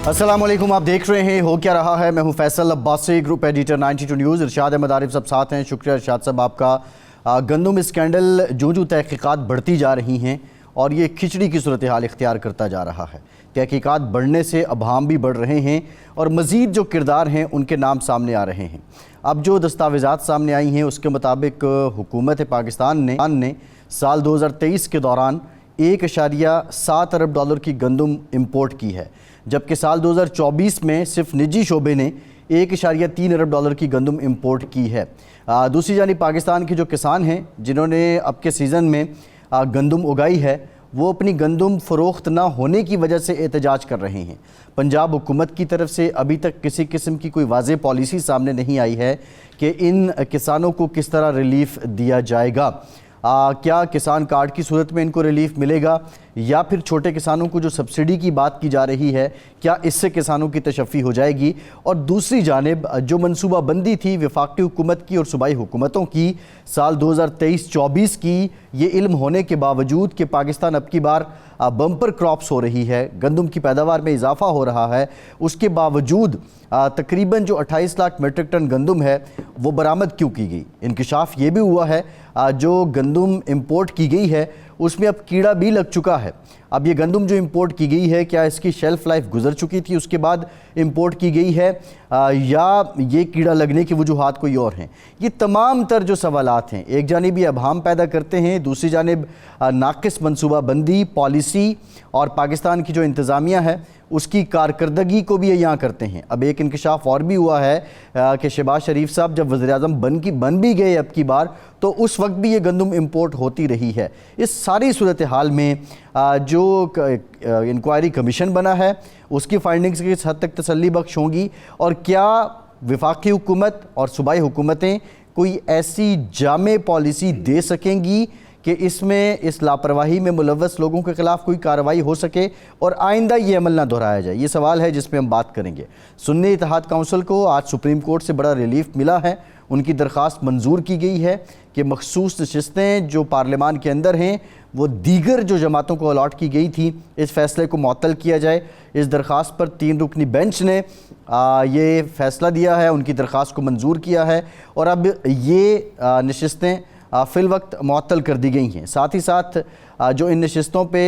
अस्सलाम वालेकुम, आप देख रहे हैं हो क्या रहा है। मैं हूं Faisal Abbasi, group editor 92 news. Irshad Ahmed Arif सब साथ हैं। शुक्रिया इरशाद साहब आपका। गंदम स्कैंडल जो तहकीकात बढ़ती जा रही हैं और ये खिचड़ी की सूरत हाल इख्तियार करता जा रहा है। तहकीकात बढ़ने से अभाम भी बढ़ रहे हैं और मज़ीद जो किरदार हैं उनके नाम सामने आ रहे हैं। अब जो दस्तावेज़ात सामने आई हैं उसके मुताबिक हुकूमत पाकिस्तान ने साल 2023 के दौरान 1.7 अरब डॉलर की गंदम इम्पोर्ट की है, जबकि साल 2024 में सिर्फ निजी शोबे ने 1.3 अरब डॉलर की गंदम इम्पोर्ट की है। दूसरी जानिब पाकिस्तान के जो किसान हैं जिन्होंने अब के सीज़न में गंदम उगाई है, वो अपनी गंदम फ़रोख्त ना होने की वजह से एहतजाज कर रहे हैं। पंजाब हुकूमत की तरफ से अभी तक किसी किस्म की कोई वाज़ेह पॉलिसी सामने नहीं आई है कि इन किसानों को किस तरह रिलीफ़ दिया जाएगा। क्या किसान कार्ड की सूरत में इनको रिलीफ मिलेगा या फिर छोटे किसानों को जो सब्सिडी की बात की जा रही है, क्या इससे किसानों की तशफ़ी हो जाएगी। और दूसरी जानिब जो मनसूबा बंदी थी वफाकी हुकूमत की और सूबाई हुकूमतों की साल 2023-24 की, ये इल्म होने के बावजूद कि पाकिस्तान अब की बार बम्पर क्रॉप्स हो रही है, गंदम की पैदावार में इजाफा हो रहा है, उसके बावजूद तकरीबन जो 28 लाख मीट्रिक टन गंदम है वो बरामद क्यों की गई। इंकशाफ ये भी हुआ है जो गंदम इम्पोर्ट की गई है उसमें अब कीड़ा भी लग चुका है। अब ये गंदम जो इंपोर्ट की गई है, क्या इसकी शेल्फ़ लाइफ गुजर चुकी थी उसके बाद इंपोर्ट की गई है या ये कीड़ा लगने की वजूहात कोई और हैं। ये तमाम तर जो सवालात हैं एक जानिब ये अभाम पैदा करते हैं, दूसरी जानिब नाक़िस मनसूबा बंदी पॉलिसी और पाकिस्तान की जो इंतज़ामिया है उसकी कारकर्दगी को भी ये यहाँ करते हैं। अब एक इंकशाफ और भी हुआ है कि शहबाज शरीफ साहब जब वज़ीर-ए-आज़म बन भी गए अब की बार, तो उस वक्त भी ये गंदम इंपोर्ट होती रही है। इस सारी सूरत हाल में जो इंक्वायरी कमीशन बना है उसकी फाइंडिंग्स किस हद तक तसल्ली बख्श होंगी और क्या वफाकी हुकूमत और सूबाई हुकूमतें कोई ऐसी जामे पॉलिसी दे सकेंगी कि इसमें इस लापरवाही में मुलव्वस लोगों के ख़िलाफ़ कोई कार्रवाई हो सके और आइंदा ये अमल ना दोहराया जाए। ये सवाल है जिस पे हम बात करेंगे। सुन्नी इत्तेहाद काउंसिल को आज सुप्रीम कोर्ट से बड़ा रिलीफ मिला है। उनकी दरख्वास्त मंजूर की गई है कि मखसूस नशिस्तें जो पार्लियामान के अंदर हैं वो दीगर जो जमातों को अलॉट की गई थी, इस फैसले को मुअत्तल किया जाए। इस दरख्वास्त पर 3 रुकनी बेंच ने ये फ़ैसला दिया है, उनकी दरख्वास्त को मंजूर किया है और अब ये नशिस्तें फ़िल वक्त मुअत्तल कर दी गई हैं। साथ ही साथ जो इन नशिस्तों पे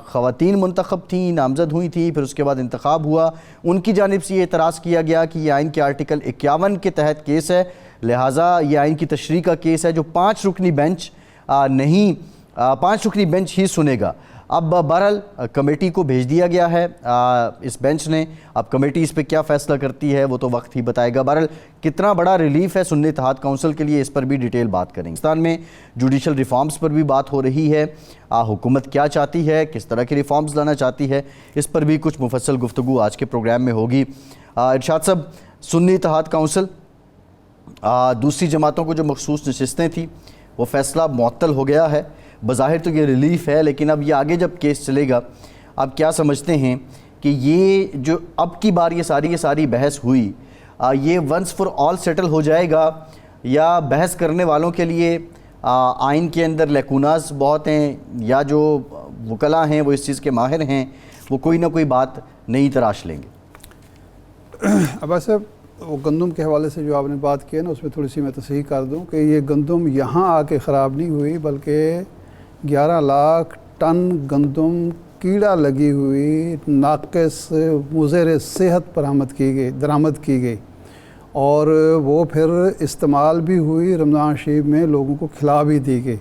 ख़वातीन मुंतखब थी, नामज़द हुई थी, फिर उसके बाद इंतखाब हुआ, उनकी जानिब से ये एतराज़ किया गया कि ये आइन के आर्टिकल 51 के तहत केस है, लिहाजा ये आइन की तशरीह का केस है जो 5 रुकनी बेंच नहीं 5 रुकनी बेंच ही सुनेगा। अब बहरहाल कमेटी को भेज दिया गया है इस बेंच ने। अब कमेटी इस पर क्या फ़ैसला करती है वो तो वक्त ही बताएगा। बहरहाल कितना बड़ा रिलीफ है सुन्नी इत्तेहाद काउंसिल के लिए, इस पर भी डिटेल बात करेंगे। पाकिस्तान में जुडिशल रिफॉर्म्स पर भी बात हो रही है। हुकूमत क्या चाहती है, किस तरह के रिफॉर्म्स लाना चाहती है, इस पर भी कुछ मुफस्सल गुफ्तगू आज के प्रोग्राम में होगी। इरशाद साहब, सुन्नी इत्तेहाद काउंसिल दूसरी जमातों को जो मखसूस नशिस्तें थी वो फ़ैसला मुअत्तल हो गया है। बज़ाहिर तो ये रिलीफ़ है, लेकिन अब ये आगे जब केस चलेगा, आप क्या समझते हैं कि ये जो अब की बार ये सारी बहस हुई, ये वंस फॉर ऑल सेटल हो जाएगा या बहस करने वालों के लिए आइन के अंदर लेकुनास बहुत हैं या जो वकला हैं वो इस चीज़ के माहिर हैं वो कोई ना कोई बात नई तराश लेंगे। अब ऐसे वो गंदम के हवाले से जो आपने बात की है ना, उसमें थोड़ी सी मैं तस्हीह कर दूं कि ये गंदम यहाँ आके ख़राब नहीं हुई, बल्कि 11 लाख टन गंदम कीड़ा लगी हुई नाक़िस मुज़र सेहत दरामद की गई और वो फिर इस्तेमाल भी हुई, रमज़ान शरीफ में लोगों को खिला भी दी गई।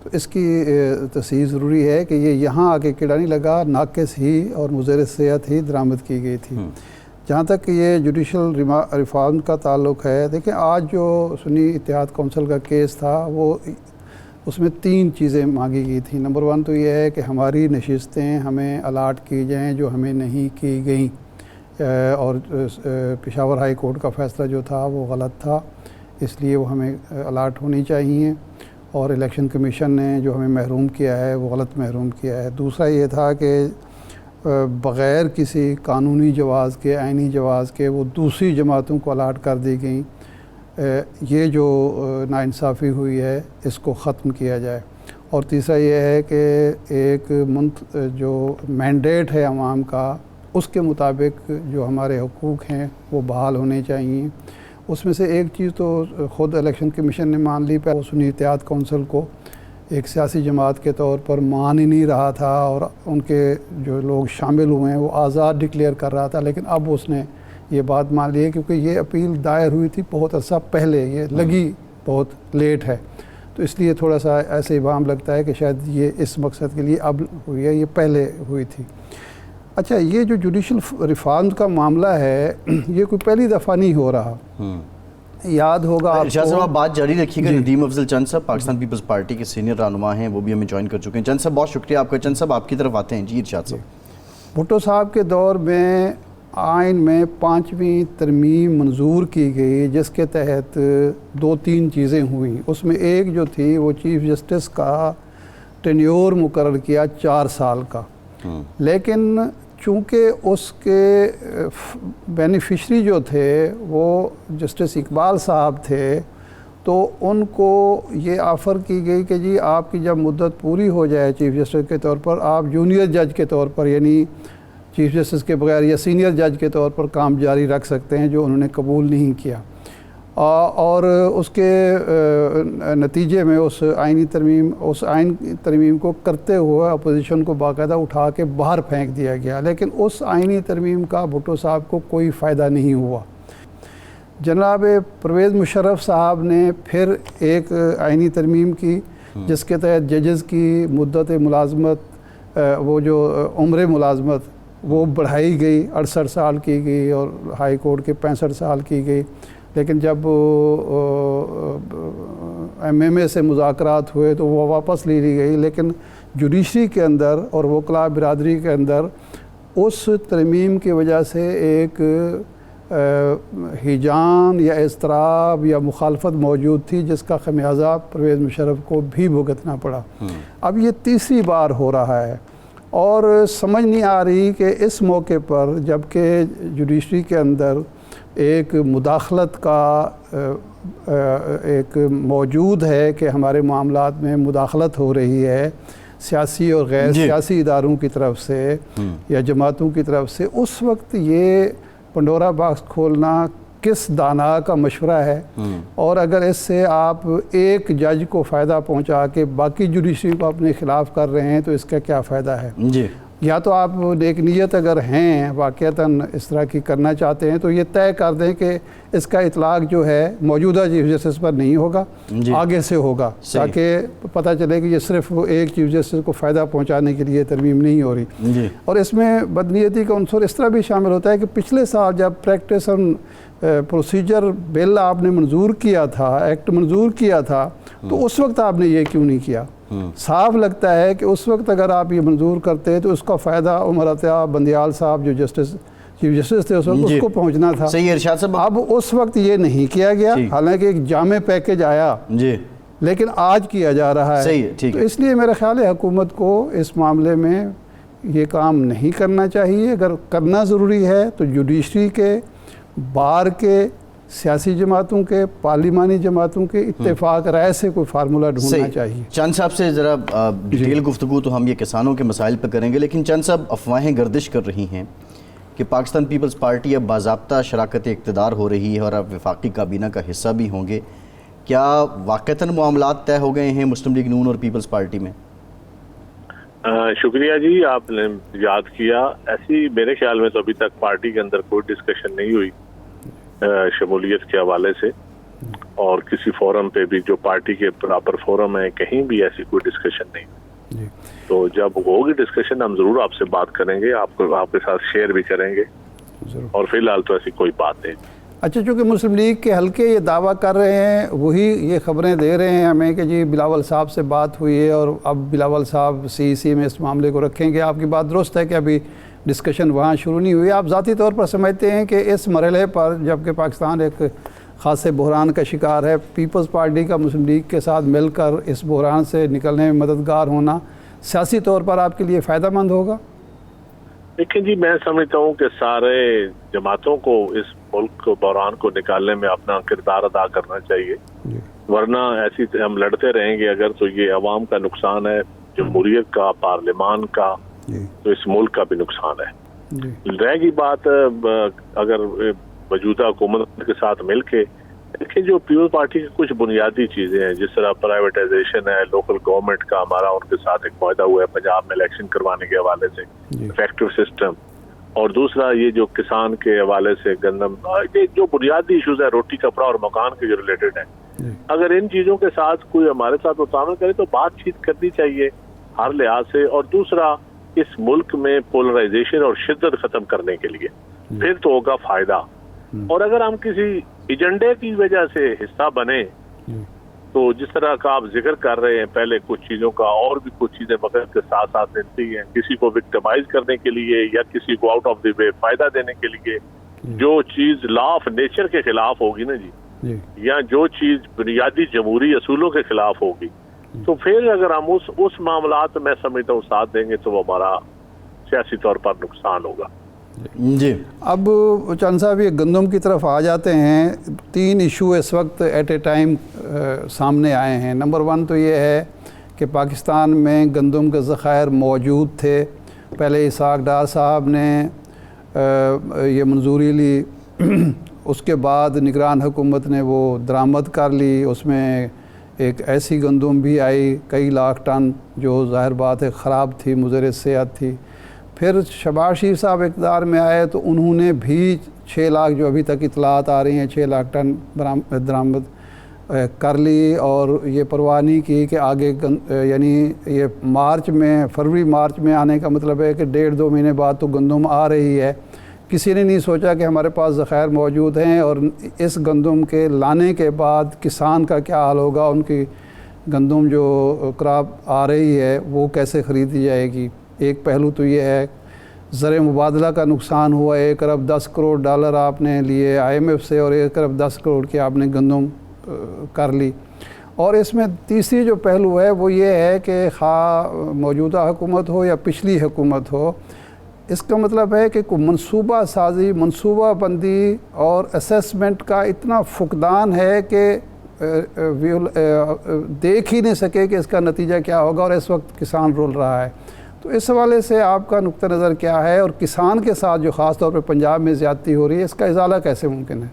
तो इसकी तस्हीह ज़रूरी है कि ये यहाँ आके कीड़ा नहीं लगा, नाक़िस ही और मुज़र सेहत ही दरामद की गई थी। जहाँ तक ये जुडिशल रिफॉर्म का ताल्लुक़ है, देखिए आज जो सुन्नी इत्तेहाद काउंसिल का केस था वो उसमें 3 चीज़ें मांगी गई थी। नंबर 1 तो ये है कि हमारी नशिस्तें हमें अलाट की जाएँ जो हमें नहीं की गई और पेशावर हाई कोर्ट का फ़ैसला जो था वो गलत था, इसलिए वो हमें अलाट होनी चाहिए और इलेक्शन कमीशन ने जो हमें महरूम किया है वो गलत महरूम किया है। दूसरा ये था कि बग़ैर किसी कानूनी जवाज़ के, आइनी जवाज़ के वो दूसरी जमातों को अलाट कर दी गई। ये जो नाइंसाफ़ी हुई है इसको ख़त्म किया जाए। और तीसरा ये है कि एक जो मैंडेट है अवाम का उसके मुताबिक जो हमारे हुकूक हैं वो बहाल होने चाहिए। उसमें से एक चीज़ तो ख़ुद इलेक्शन कमीशन ने मान ली, पर सुन्नी इत्तेहाद कौंसिल को एक सियासी जमात के तौर पर मान ही नहीं रहा था और उनके जो लोग शामिल हुए हैं वो आज़ाद डिक्लेयर कर रहा था, लेकिन अब उसने ये बात मान ली है क्योंकि ये अपील दायर हुई थी बहुत अर्सा पहले, ये लगी बहुत लेट है, तो इसलिए थोड़ा सा ऐसे इबाम लगता है कि शायद ये इस मकसद के लिए अब हुई है, ये पहले हुई थी। अच्छा, ये जो जुडिशल रिफॉर्म का मामला है ये कोई पहली दफ़ा नहीं हो रहा। याद होगा इरशाद साहब, आप बात जारी रखिएगा। नदीम अफजल चंद साहब पाकिस्तान पीपल्स पार्टी के सीनियर रहनुमा हैं, वो भी हमें ज्वाइन कर चुके हैं। चंद साहब बहुत शुक्रिया आपका। चंद साहब आपकी तरफ आते हैं। जी इरशाद साहब। भुट्टो साहब के दौर में आइन में 5वीं तरमीम मंजूर की गई, जिसके तहत 2-3 चीज़ें हुई। उसमें एक जो थी वो चीफ़ जस्टिस का टेन्योर मुकर्रर किया 4 साल का, लेकिन चूँकि उसके बेनिफिशरी जो थे वो जस्टिस इकबाल साहब थे, तो उनको ये ऑफ़र की गई कि जी आपकी जब मुद्दत पूरी हो जाए चीफ़ जस्टिस के तौर पर, आप जूनियर जज के तौर पर यानी चीफ़ जस्टिस के बगैर या सीनियर जज के तौर पर काम जारी रख सकते हैं, जो उन्होंने कबूल नहीं किया। और उसके नतीजे में उस आइन तरमीम को करते हुए अपोजिशन को बाकायदा उठा के बाहर फेंक दिया गया, लेकिन उस आइनी तरमीम का भुट्टो साहब को कोई फ़ायदा नहीं हुआ। जनाब परवेज़ मुशर्रफ साहब ने फिर एक आइनी तरमीम की, जिसके तहत जजेस की मुद्दत मुलाजमत, वो जो उम्र मुलाजमत वो बढ़ाई गई, 68 साल की गई और हाई कोर्ट के 65 साल की गई। लेकिन जब MMA से मुज़ाकरात हुए तो वो वापस ले ली गई, लेकिन जुडिशरी के अंदर और वकला बिरादरी के अंदर उस तरमीम की वजह से एक हिजान या इज़्तिराब या मुखालफत मौजूद थी, जिसका खमियाजा परवेज़ मुशर्रफ को भी भुगतना पड़ा। अब ये तीसरी बार हो रहा है और समझ नहीं आ रही कि इस मौके पर, जबकि जुडिशरी के अंदर एक मुदाखलत का एक मौजूद है कि हमारे मामलात में मुदाखलत हो रही है सियासी और गैर सियासी इदारों की तरफ से या जमातों की तरफ से, उस वक्त ये पंडोरा बॉक्स खोलना किस दाना का मशवरा है। और अगर इससे आप एक जज को फ़ायदा पहुंचा के बाकी जुडिशरी को अपने ख़िलाफ़ कर रहे हैं तो इसका क्या फ़ायदा है जी। या तो आप नेक नीयत अगर हैं, वाक़ईतन इस तरह की करना चाहते हैं, तो ये तय कर दें कि इसका इतलाक़ जो है मौजूदा चीफ जस्टिस पर नहीं होगा, आगे से होगा, ताकि पता चले कि ये सिर्फ एक चीफ जस्टिस को फ़ायदा पहुंचाने के लिए तरमीम नहीं हो रही। और इसमें बदनीयती का उनसर इस तरह भी शामिल होता है कि पिछले साल जब प्रैक्टिस ऑन प्रोसीजर बिल आपने मंजूर किया था, एक्ट मंजूर किया था, तो उस वक्त आपने ये क्यों नहीं किया। साफ लगता है कि उस वक्त अगर आप ये मंजूर करते तो उसका फ़ायदा उमर अतिया बंदियाल साहब जो चीफ जस्टिस थे उस वक्त उसको पहुंचना था। सही है इरशाद साहब। अब उस वक्त ये नहीं किया गया, हालांकि एक जामे पैकेज आया जी, लेकिन आज किया जा रहा है। सही है, ठीक है। तो इसलिए मेरा ख्याल है हुकूमत को इस मामले में ये काम नहीं करना चाहिए। अगर करना ज़रूरी है तो जुडिशरी के, बार के, सियासी जमातों के, पार्लिमानी जमातों के इत्तेफाक राय से कोई फार्मूला ढूंढना चाहिए। चंद साहब से ज़रा डिटेल गुफ्तगू तो हम ये किसानों के मसाइल पर करेंगे, लेकिन चंद साहब अफवाहें गर्दिश कर रही हैं कि पाकिस्तान पीपल्स पार्टी अब बाज़ाब्ता शराकत इक़्तिदार हो रही है और अब वफाकी काबीना का हिस्सा भी होंगे। क्या वाक़तन मामलात तय हो गए हैं मुस्लिम लीग नून और पीपल्स पार्टी में? शुक्रिया जी, आपने याद किया। ऐसी मेरे ख्याल में तो अभी तक पार्टी के अंदर कोई डिस्कशन नहीं हुई शमूलियत के हवाले से, और किसी फोरम पे भी जो पार्टी के बराबर फोरम है कहीं भी ऐसी कोई डिस्कशन नहीं। तो जब होगी डिस्कशन हम जरूर आपसे बात करेंगे, आपके साथ शेयर भी करेंगे, और फिलहाल तो ऐसी कोई बात नहीं। अच्छा, चूँकि मुस्लिम लीग के हल्के ये दावा कर रहे हैं, वही ये खबरें दे रहे हैं हमें कि जी बिलावल साहब से बात हुई है और अब बिलावल साहब CEC में इस मामले को रखेंगे। आपकी बात दुरुस्त है कि अभी डिस्कशन वहाँ शुरू नहीं हुई। आप ज़ाती तौर पर समझते हैं कि इस मरहले पर, जबकि पाकिस्तान एक ख़ासे बहरान का शिकार है, पीपल्स पार्टी का मुस्लिम लीग के साथ मिलकर इस बहरान से निकलने में मददगार होना सियासी तौर पर आपके लिए फ़ायदेमंद होगा? देखिए जी, मैं समझता हूँ कि सारे जमातों को इस मुल्क को बहरान को निकालने में अपना किरदार अदा करना चाहिए, वरना ऐसी हम लड़ते रहेंगे अगर, तो ये अवाम का नुकसान है, जमहूरियत का, पार्लिमान का, तो इस मुल्क का भी नुकसान है। रहेगी बात अगर मौजूदा हुकूमत के साथ मिलके, लेकिन जो पीपल्स पार्टी की कुछ बुनियादी चीजें हैं, जिस तरह प्राइवेटाइजेशन है, लोकल गवर्नमेंट का हमारा उनके साथ एक वायदा हुआ है पंजाब में इलेक्शन करवाने के हवाले से, इफेक्टिव सिस्टम, और दूसरा ये जो किसान के हवाले से गंदम, ये जो बुनियादी इश्यूज है रोटी कपड़ा और मकान के जो रिलेटेड है, अगर इन चीजों के साथ कोई हमारे साथ तालमेल करे तो बातचीत करनी चाहिए हर लिहाज से। और दूसरा, इस मुल्क में पोलराइजेशन और शिद्दत खत्म करने के लिए फिर तो होगा फायदा। और अगर हम किसी एजेंडे की वजह से हिस्सा बने तो जिस तरह का आप जिक्र कर रहे हैं पहले कुछ चीजों का, और भी कुछ चीजें वक्त के साथ साथ मिलती हैं, किसी को विक्टिमाइज करने के लिए या किसी को आउट ऑफ द वे फायदा देने के लिए, जो चीज लॉ ऑफ नेचर के खिलाफ होगी ना जी, या जो चीज बुनियादी जमहूरी असूलों के खिलाफ होगी, तो फिर अगर हम उस मामलात में समझता हूँ साथ देंगे तो वो हमारा सियासी तौर पर नुकसान होगा। जी, अब चंद साहब ये गंदम की तरफ आ जाते हैं। 3 इशू इस वक्त एट ए टाइम सामने आए हैं। नंबर 1 तो ये है कि पाकिस्तान में गंदम के ज़खायर मौजूद थे, पहले इसाक डार साहब ने ये मंजूरी ली, उसके बाद निगरान हुकूमत ने वो दरामद कर ली, उसमें एक ऐसी गंदम भी आई कई लाख टन जो ज़ाहिर बात है ख़राब थी, मुज़र सेहत थी। फिर शहबाज शरीफ साहब इक़्तिदार में आए तो उन्होंने भी 6 लाख, जो अभी तक इतलात आ रही हैं, 6 लाख टन दरामद कर ली, और ये परवाह नहीं की कि आगे यानी ये फरवरी मार्च में आने का मतलब है कि 1.5-2 महीने बाद तो गंदम आ रही है। किसी ने नहीं सोचा कि हमारे पास ज़खायर मौजूद हैं और इस गंदम के लाने के बाद किसान का क्या हाल होगा, उनकी गंदम जो क्रॉप आ रही है वो कैसे ख़रीदी जाएगी। एक पहलू तो ये है ज़र मुबादला का नुकसान हुआ, 1 अरब 10 करोड़ डॉलर आपने लिए IMF से और 1 अरब 10 करोड़ की आपने गंदम कर ली। और इसमें तीसरी जो पहलू है वो ये है कि मौजूदा हुकूमत हो या पिछली हुकूमत हो, इसका मतलब है कि कोई मनसूबा साजी, मनसूबा बंदी और असेसमेंट का इतना फुकदान है कि देख ही नहीं सके कि इसका नतीजा क्या होगा, और इस वक्त किसान रोल रहा है। तो इस हवाले से आपका नुक्ता नज़र क्या है, और किसान के साथ जो ख़ास तौर पर पंजाब में ज़्यादती हो रही है, इसका इजाला कैसे मुमकिन है?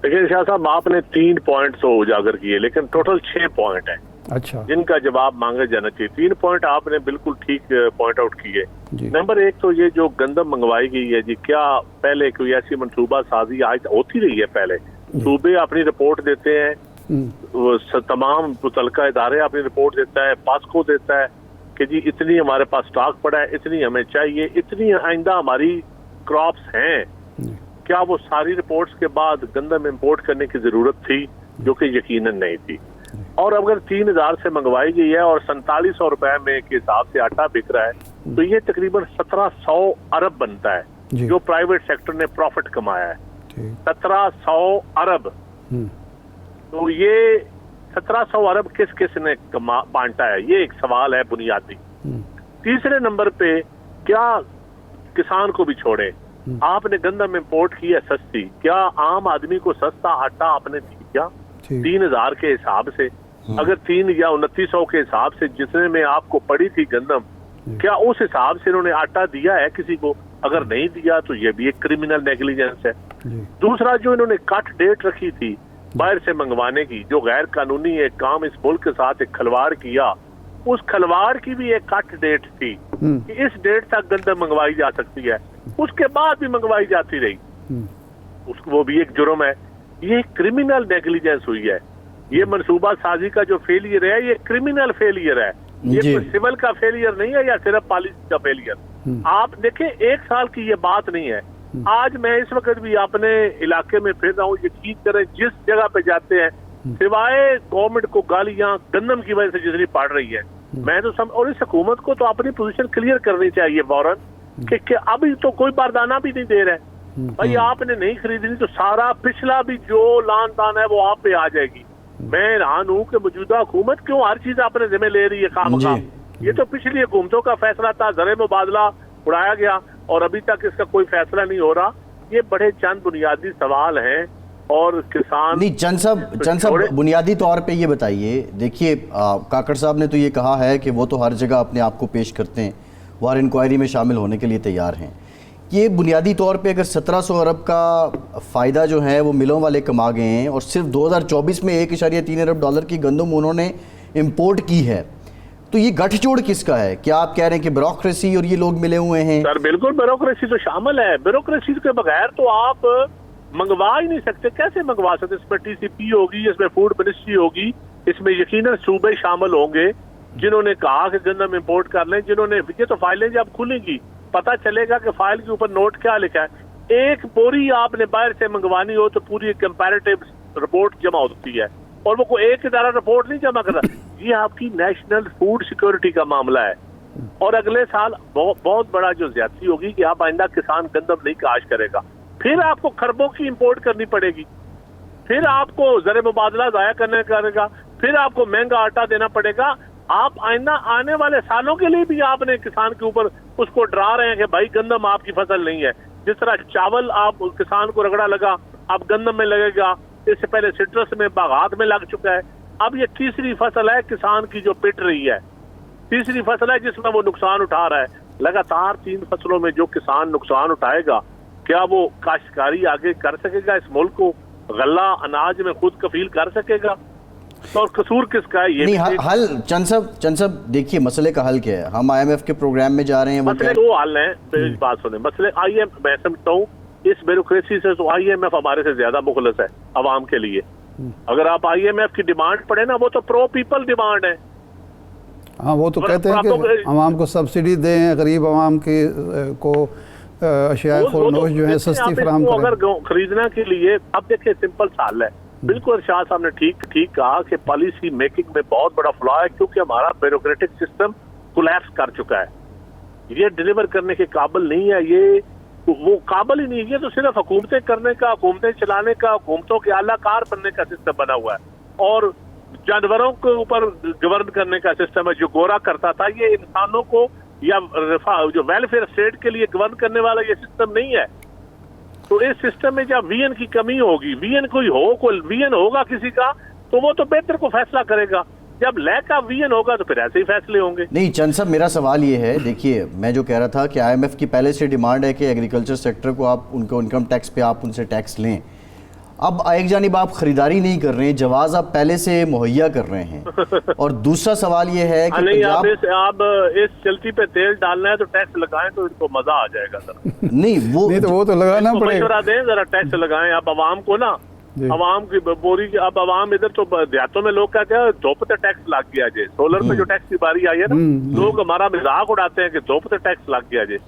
देखिए शाह साहब, आपने 3 पॉइंट तो उजागर किए, लेकिन टोटल 6 पॉइंट हैं अच्छा, जिनका जवाब मांगा जाना चाहिए। 3 पॉइंट आपने बिल्कुल ठीक पॉइंट आउट किए। नंबर 1 तो ये जो गंदम मंगवाई गई है जी, क्या पहले कोई ऐसी मनसूबा साजी आज होती रही है? पहले सूबे अपनी रिपोर्ट देते हैं, तमाम मुतलका इदारे अपनी रिपोर्ट देता है, पास्को देता है कि जी इतनी हमारे पास स्टॉक पड़ा है, इतनी हमें चाहिए, इतनी आइंदा हमारी क्रॉप्स हैं। क्या वो सारी रिपोर्ट्स के बाद गंदम इंपोर्ट करने की जरूरत थी? जो कि यकीनन नहीं थी। और अगर 3000 से मंगवाई गई है और 4700 रुपए में के हिसाब से आटा बिक रहा है तो ये तकरीबन 1700 अरब बनता है जो प्राइवेट सेक्टर ने प्रॉफिट कमाया है। 1700 अरब। तो ये 1700 अरब किस किस ने बांटा है, ये एक सवाल है बुनियादी। तीसरे नंबर पे, क्या किसान को भी छोड़े, आपने गंदम इंपोर्ट की है सस्ती, क्या आम आदमी को सस्ता आटा आपने दी क्या? 3000 के हिसाब से, अगर 3 या 2900 के हिसाब से जितने में आपको पड़ी थी गंदम, क्या उस हिसाब से इन्होंने आटा दिया है किसी को? अगर नहीं दिया तो ये भी एक क्रिमिनल नेग्लिजेंस है। दूसरा, जो इन्होंने कट डेट रखी थी बाहर से मंगवाने की, जो गैर कानूनी एक काम इस मुल्क के साथ एक खलवाड़ किया, उस खलवाड़ की भी एक कट डेट थी कि इस डेट तक गंदम मंगवाई जा सकती है, उसके बाद भी मंगवाई जाती रही, वो भी एक जुर्म है। ये क्रिमिनल नेग्लिजेंस हुई है। ये मनसूबा साजी का जो फेलियर है, ये क्रिमिनल फेलियर है, ये कोई सिविल का फेलियर नहीं है या सिर्फ पॉलिसी का फेलियर। आप देखें, 1 साल की ये बात नहीं है। आज मैं इस वक्त भी अपने इलाके में फिर रहा हूँ, यकीन करें जिस जगह पे जाते हैं, सिवाय गवर्नमेंट को गालियां गंदम की वजह से जितनी पड़ रही है, मैं तो और इस हुकूमत को तो अपनी पोजीशन क्लियर करनी चाहिए फौरन कि अभी तो कोई बारदाना भी नहीं दे रहा है। भाई आपने नहीं खरीदनी तो सारा पिछला भी जो लान तान है वो आप पे आ जाएगी। मैं हैरान हूँ कि मौजूदा हुकूमत क्यों हर चीज अपने जिम्मे ले रही है काम। ये तो पिछली हुकूमतों का फैसला था, ज़र मुबादला उड़ाया गया और अभी तक इसका कोई फैसला नहीं हो रहा। ये बड़े चंद बुनियादी सवाल हैं और किसान नहीं। चंद साहब बुनियादी तौर पे ये बताइए, देखिए काकड़ साहब ने तो ये कहा है कि वो तो हर जगह अपने आप को पेश करते हैं, वो हर इंक्वायरी में शामिल होने के लिए तैयार हैं। ये बुनियादी तौर पे अगर 1700 अरब का फ़ायदा जो है वो मिलों वाले कमा गए हैं और सिर्फ 2024 में 1.3 अरब डॉलर की गंदम उन्होंने इंपोर्ट की है, तो ये गठजोड़ किसका है? क्या आप कह रहे हैं कि ब्यूरोक्रेसी और ये लोग मिले हुए हैं? सर बिल्कुल ब्यूरोक्रेसी तो शामिल है। ब्यूरोक्रेसी के बगैर तो आप मंगवा ही नहीं सकते। कैसे मंगवा सकते? इसमें टीसीपी होगी, इसमें फूड मिनिस्ट्री होगी, इसमें यकीनन सूबे शामिल होंगे जिन्होंने कहा कि गंदम इंपोर्ट कर लें, जिन्होंने, ये तो फाइलें जब खुलेंगी पता चलेगा कि फाइल के ऊपर नोट क्या लिखा है। एक बोरी आपने बाहर से मंगवानी हो तो पूरी कंपैरेटिव रिपोर्ट जमा होती है और वो कोई एक इदारा रिपोर्ट नहीं जमा करता। ये आपकी नेशनल फूड सिक्योरिटी का मामला है और अगले साल बहुत बड़ा जो ज्यादती होगी कि आप आइंदा किसान गंदम नहीं काश करेगा, फिर आपको खरबों की इंपोर्ट करनी पड़ेगी, फिर आपको ज़र मुबादला ज़ाया करने करेगा, फिर आपको महंगा आटा देना पड़ेगा। आप आइंदा आने वाले सालों के लिए भी आपने किसान के ऊपर उसको डरा रहे हैं कि भाई गंदम आपकी फसल नहीं है। जिस तरह चावल आप किसान को रगड़ा लगा, अब गंदम में लगेगा, इससे पहले सिट्रस में, बागात में लग चुका है। अब ये तीसरी फसल है किसान की जो पिट रही है, तीसरी फसल है जिसमें वो नुकसान उठा रहा है। लगातार 3 फसलों में जो किसान नुकसान उठाएगा, क्या वो काश्तकारी आगे कर सकेगा? इस मुल्क को गल्ला अनाज में खुद कफील कर सकेगा? तो और कसूर किसका है? ये नहीं, हल चंद साहब देखिए मसले का हल क्या है। हम IMF के प्रोग्राम में जा रहे हैं, मसले 2 हल हैं। मेरी बात सुने, मसले IMF, मैं समझता हूँ इस ब्यूरोक्रेसी से तो IMF हमारे से ज्यादा मुखलस है अवाम के लिए। अगर आप IMF की डिमांड पढ़े ना, वो तो प्रो पीपल डिमांड है। हाँ, वो तो कहते हैं कि अवाम को सब्सिडी दें, गरीब अवाम के को अशिया खुरनोश जो है सस्ती फराहम करें। अगर खरीदना के लिए, अब देखिए सिंपल साल है, बिल्कुल इरशाद साहब ने ठीक कहा कि पॉलिसी मेकिंग में बहुत बड़ा फ्लॉ है, क्योंकि हमारा ब्यूरोक्रेटिक सिस्टम कोलैप्स कर चुका है। ये डिलीवर करने के काबिल नहीं है, ये वो काबिल ही नहीं है। ये तो सिर्फ हुकूमतें करने का, हुकूमतें चलाने का, हुकूमतों के आलाकार बनने का सिस्टम बना हुआ है और जानवरों के ऊपर गवर्न करने का सिस्टम है। जो गोरा करता था, ये इंसानों को या जो वेलफेयर स्टेट के लिए गवर्न करने वाला ये सिस्टम नहीं है। तो इस सिस्टम में जब वीएन की कमी होगी, वीएन कोई वीएन होगा किसी का, तो वो तो बेहतर को फैसला करेगा। जब लैक ऑफ वीएन होगा तो फिर ऐसे ही फैसले होंगे। नहीं चंद साहब, मेरा सवाल ये है, देखिए मैं जो कह रहा था कि IMF की पहले से डिमांड है कि एग्रीकल्चर सेक्टर को आप उनको इनकम टैक्स पे आप उनसे टैक्स लें। अब एक जानिब आप खरीदारी नहीं कर रहे हैं, जवाज आप पहले से मुहैया कर रहे हैं, और दूसरा सवाल ये है कि नहीं, आप इस चलती पे तेल डालना है तो टैक्स लगाएं तो इनको मजा आ जाएगा सर। नहीं वो तो लगाना पड़ेगा। मशवरा दें जरा, टैक्स लगाएं आप अवाम को ना, अवाम की बोरी। अब अवाम इधर तो देहातों में लोग कहते हैं धूप पे टैक्स लग गया जे, सोलर पे जो टैक्स की बारी आई है ना, लोग हमारा मजाक उड़ाते हैं कि धूप पे टैक्स लग गया जे।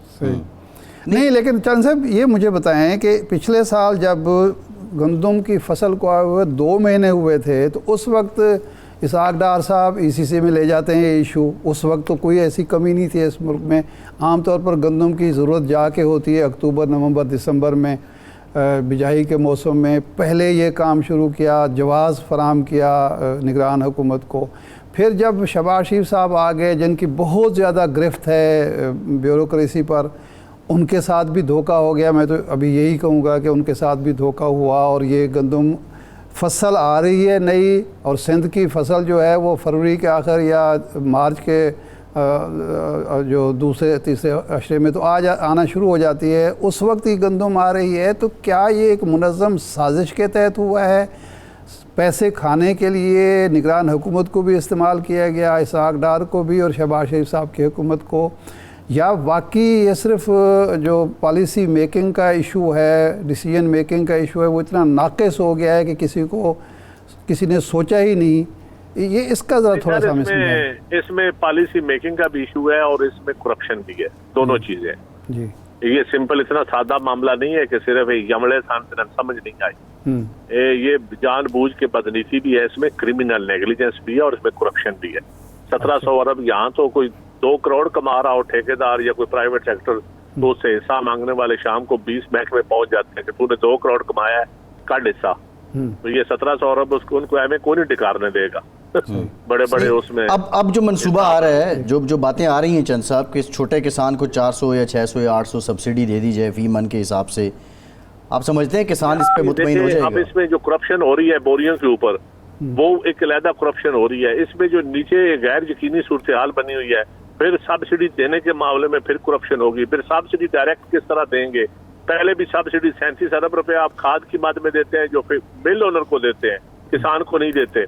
नहीं, लेकिन चंद साहब ये मुझे बताएं कि पिछले साल जब गंदम की फसल को आए हुए 2 महीने हुए थे, तो उस वक्त इसहाक डार साहब ECC में ले जाते हैं ये इशू। उस वक्त तो कोई ऐसी कमी नहीं थी इस मुल्क में। आमतौर पर गंदम की ज़रूरत जाके होती है अक्टूबर, नवंबर, दिसंबर में, बिजाई के मौसम में। पहले ये काम शुरू किया, जवाज़ फराम किया निगरान हुकूमत को। फिर जब शहबाज शरीफ साहब आ गए, जिनकी बहुत ज़्यादा गिरफ्त है ब्यूरोक्रेसी पर, उनके साथ भी धोखा हो गया। मैं तो अभी यही कहूँगा कि उनके साथ भी धोखा हुआ और ये गंदम फसल आ रही है नई, और सिंध की फसल जो है वो फरवरी के आखिर या मार्च के जो दूसरे तीसरे अशरे में तो आना शुरू हो जाती है। उस वक्त ही गंदम आ रही है। तो क्या ये एक मुनज़्ज़म साजिश के तहत हुआ है? पैसे खाने के लिए निगरान हुकूमत को भी इस्तेमाल किया गया, इसहाक डार को भी और शहबाज शरीफ साहब की हुकूमत को, या वाकई ये सिर्फ जो पॉलिसी मेकिंग का इशू है, डिसीजन मेकिंग का इशू है, वो इतना नाक़िस हो गया है कि किसी ने सोचा ही नहीं? ये इसका ज़रा थोड़ा सा इसमें पॉलिसी मेकिंग का भी इशू है और इसमें करप्शन भी है, दोनों चीज़ें जी। ये सिंपल इतना सादा मामला नहीं है कि सिर्फ यमले समझ नहीं आई। ये जानबूझ के बदनीति भी है, इसमें क्रिमिनल नेग्लिजेंस भी है और इसमें करप्शन भी है। 1700 अरब यहाँ तो कोई 2 करोड़ कमा रहा हो ठेकेदार या कोई प्राइवेट सेक्टर, तो उससे हिस्सा मांगने वाले शाम को 20 बैंक में पहुंच जाते हैं कि तूने 2 करोड़ कमाया है, काट हिस्सा। तो ये 1700 अरब उनको हमें कौन ही डिकारने देगा। बड़े बड़े उसमें अब जो मंसूबा आ रहा है, जो बातें आ रही हैं चंद साहब, कि छोटे किसान को 400 या 600 या 800 सब्सिडी दे दी जाए फी मन के हिसाब से, आप समझते हैं किसान इस पे मुतमईन हो जाएगा? अब इसमें जो करप्शन हो रही है बोरियों के ऊपर, वो एक अलहदा करप्शन हो रही है। इसमें जो नीचे गैर यकीनी सूरत हाल बनी हुई है, फिर सब्सिडी देने के मामले में फिर करप्शन होगी, फिर सब्सिडी डायरेक्ट किस तरह देंगे। पहले भी सब्सिडी 37 अरब रुपए आप खाद की मद में देते हैं जो फिर मिल ओनर को देते हैं, किसान को नहीं देते।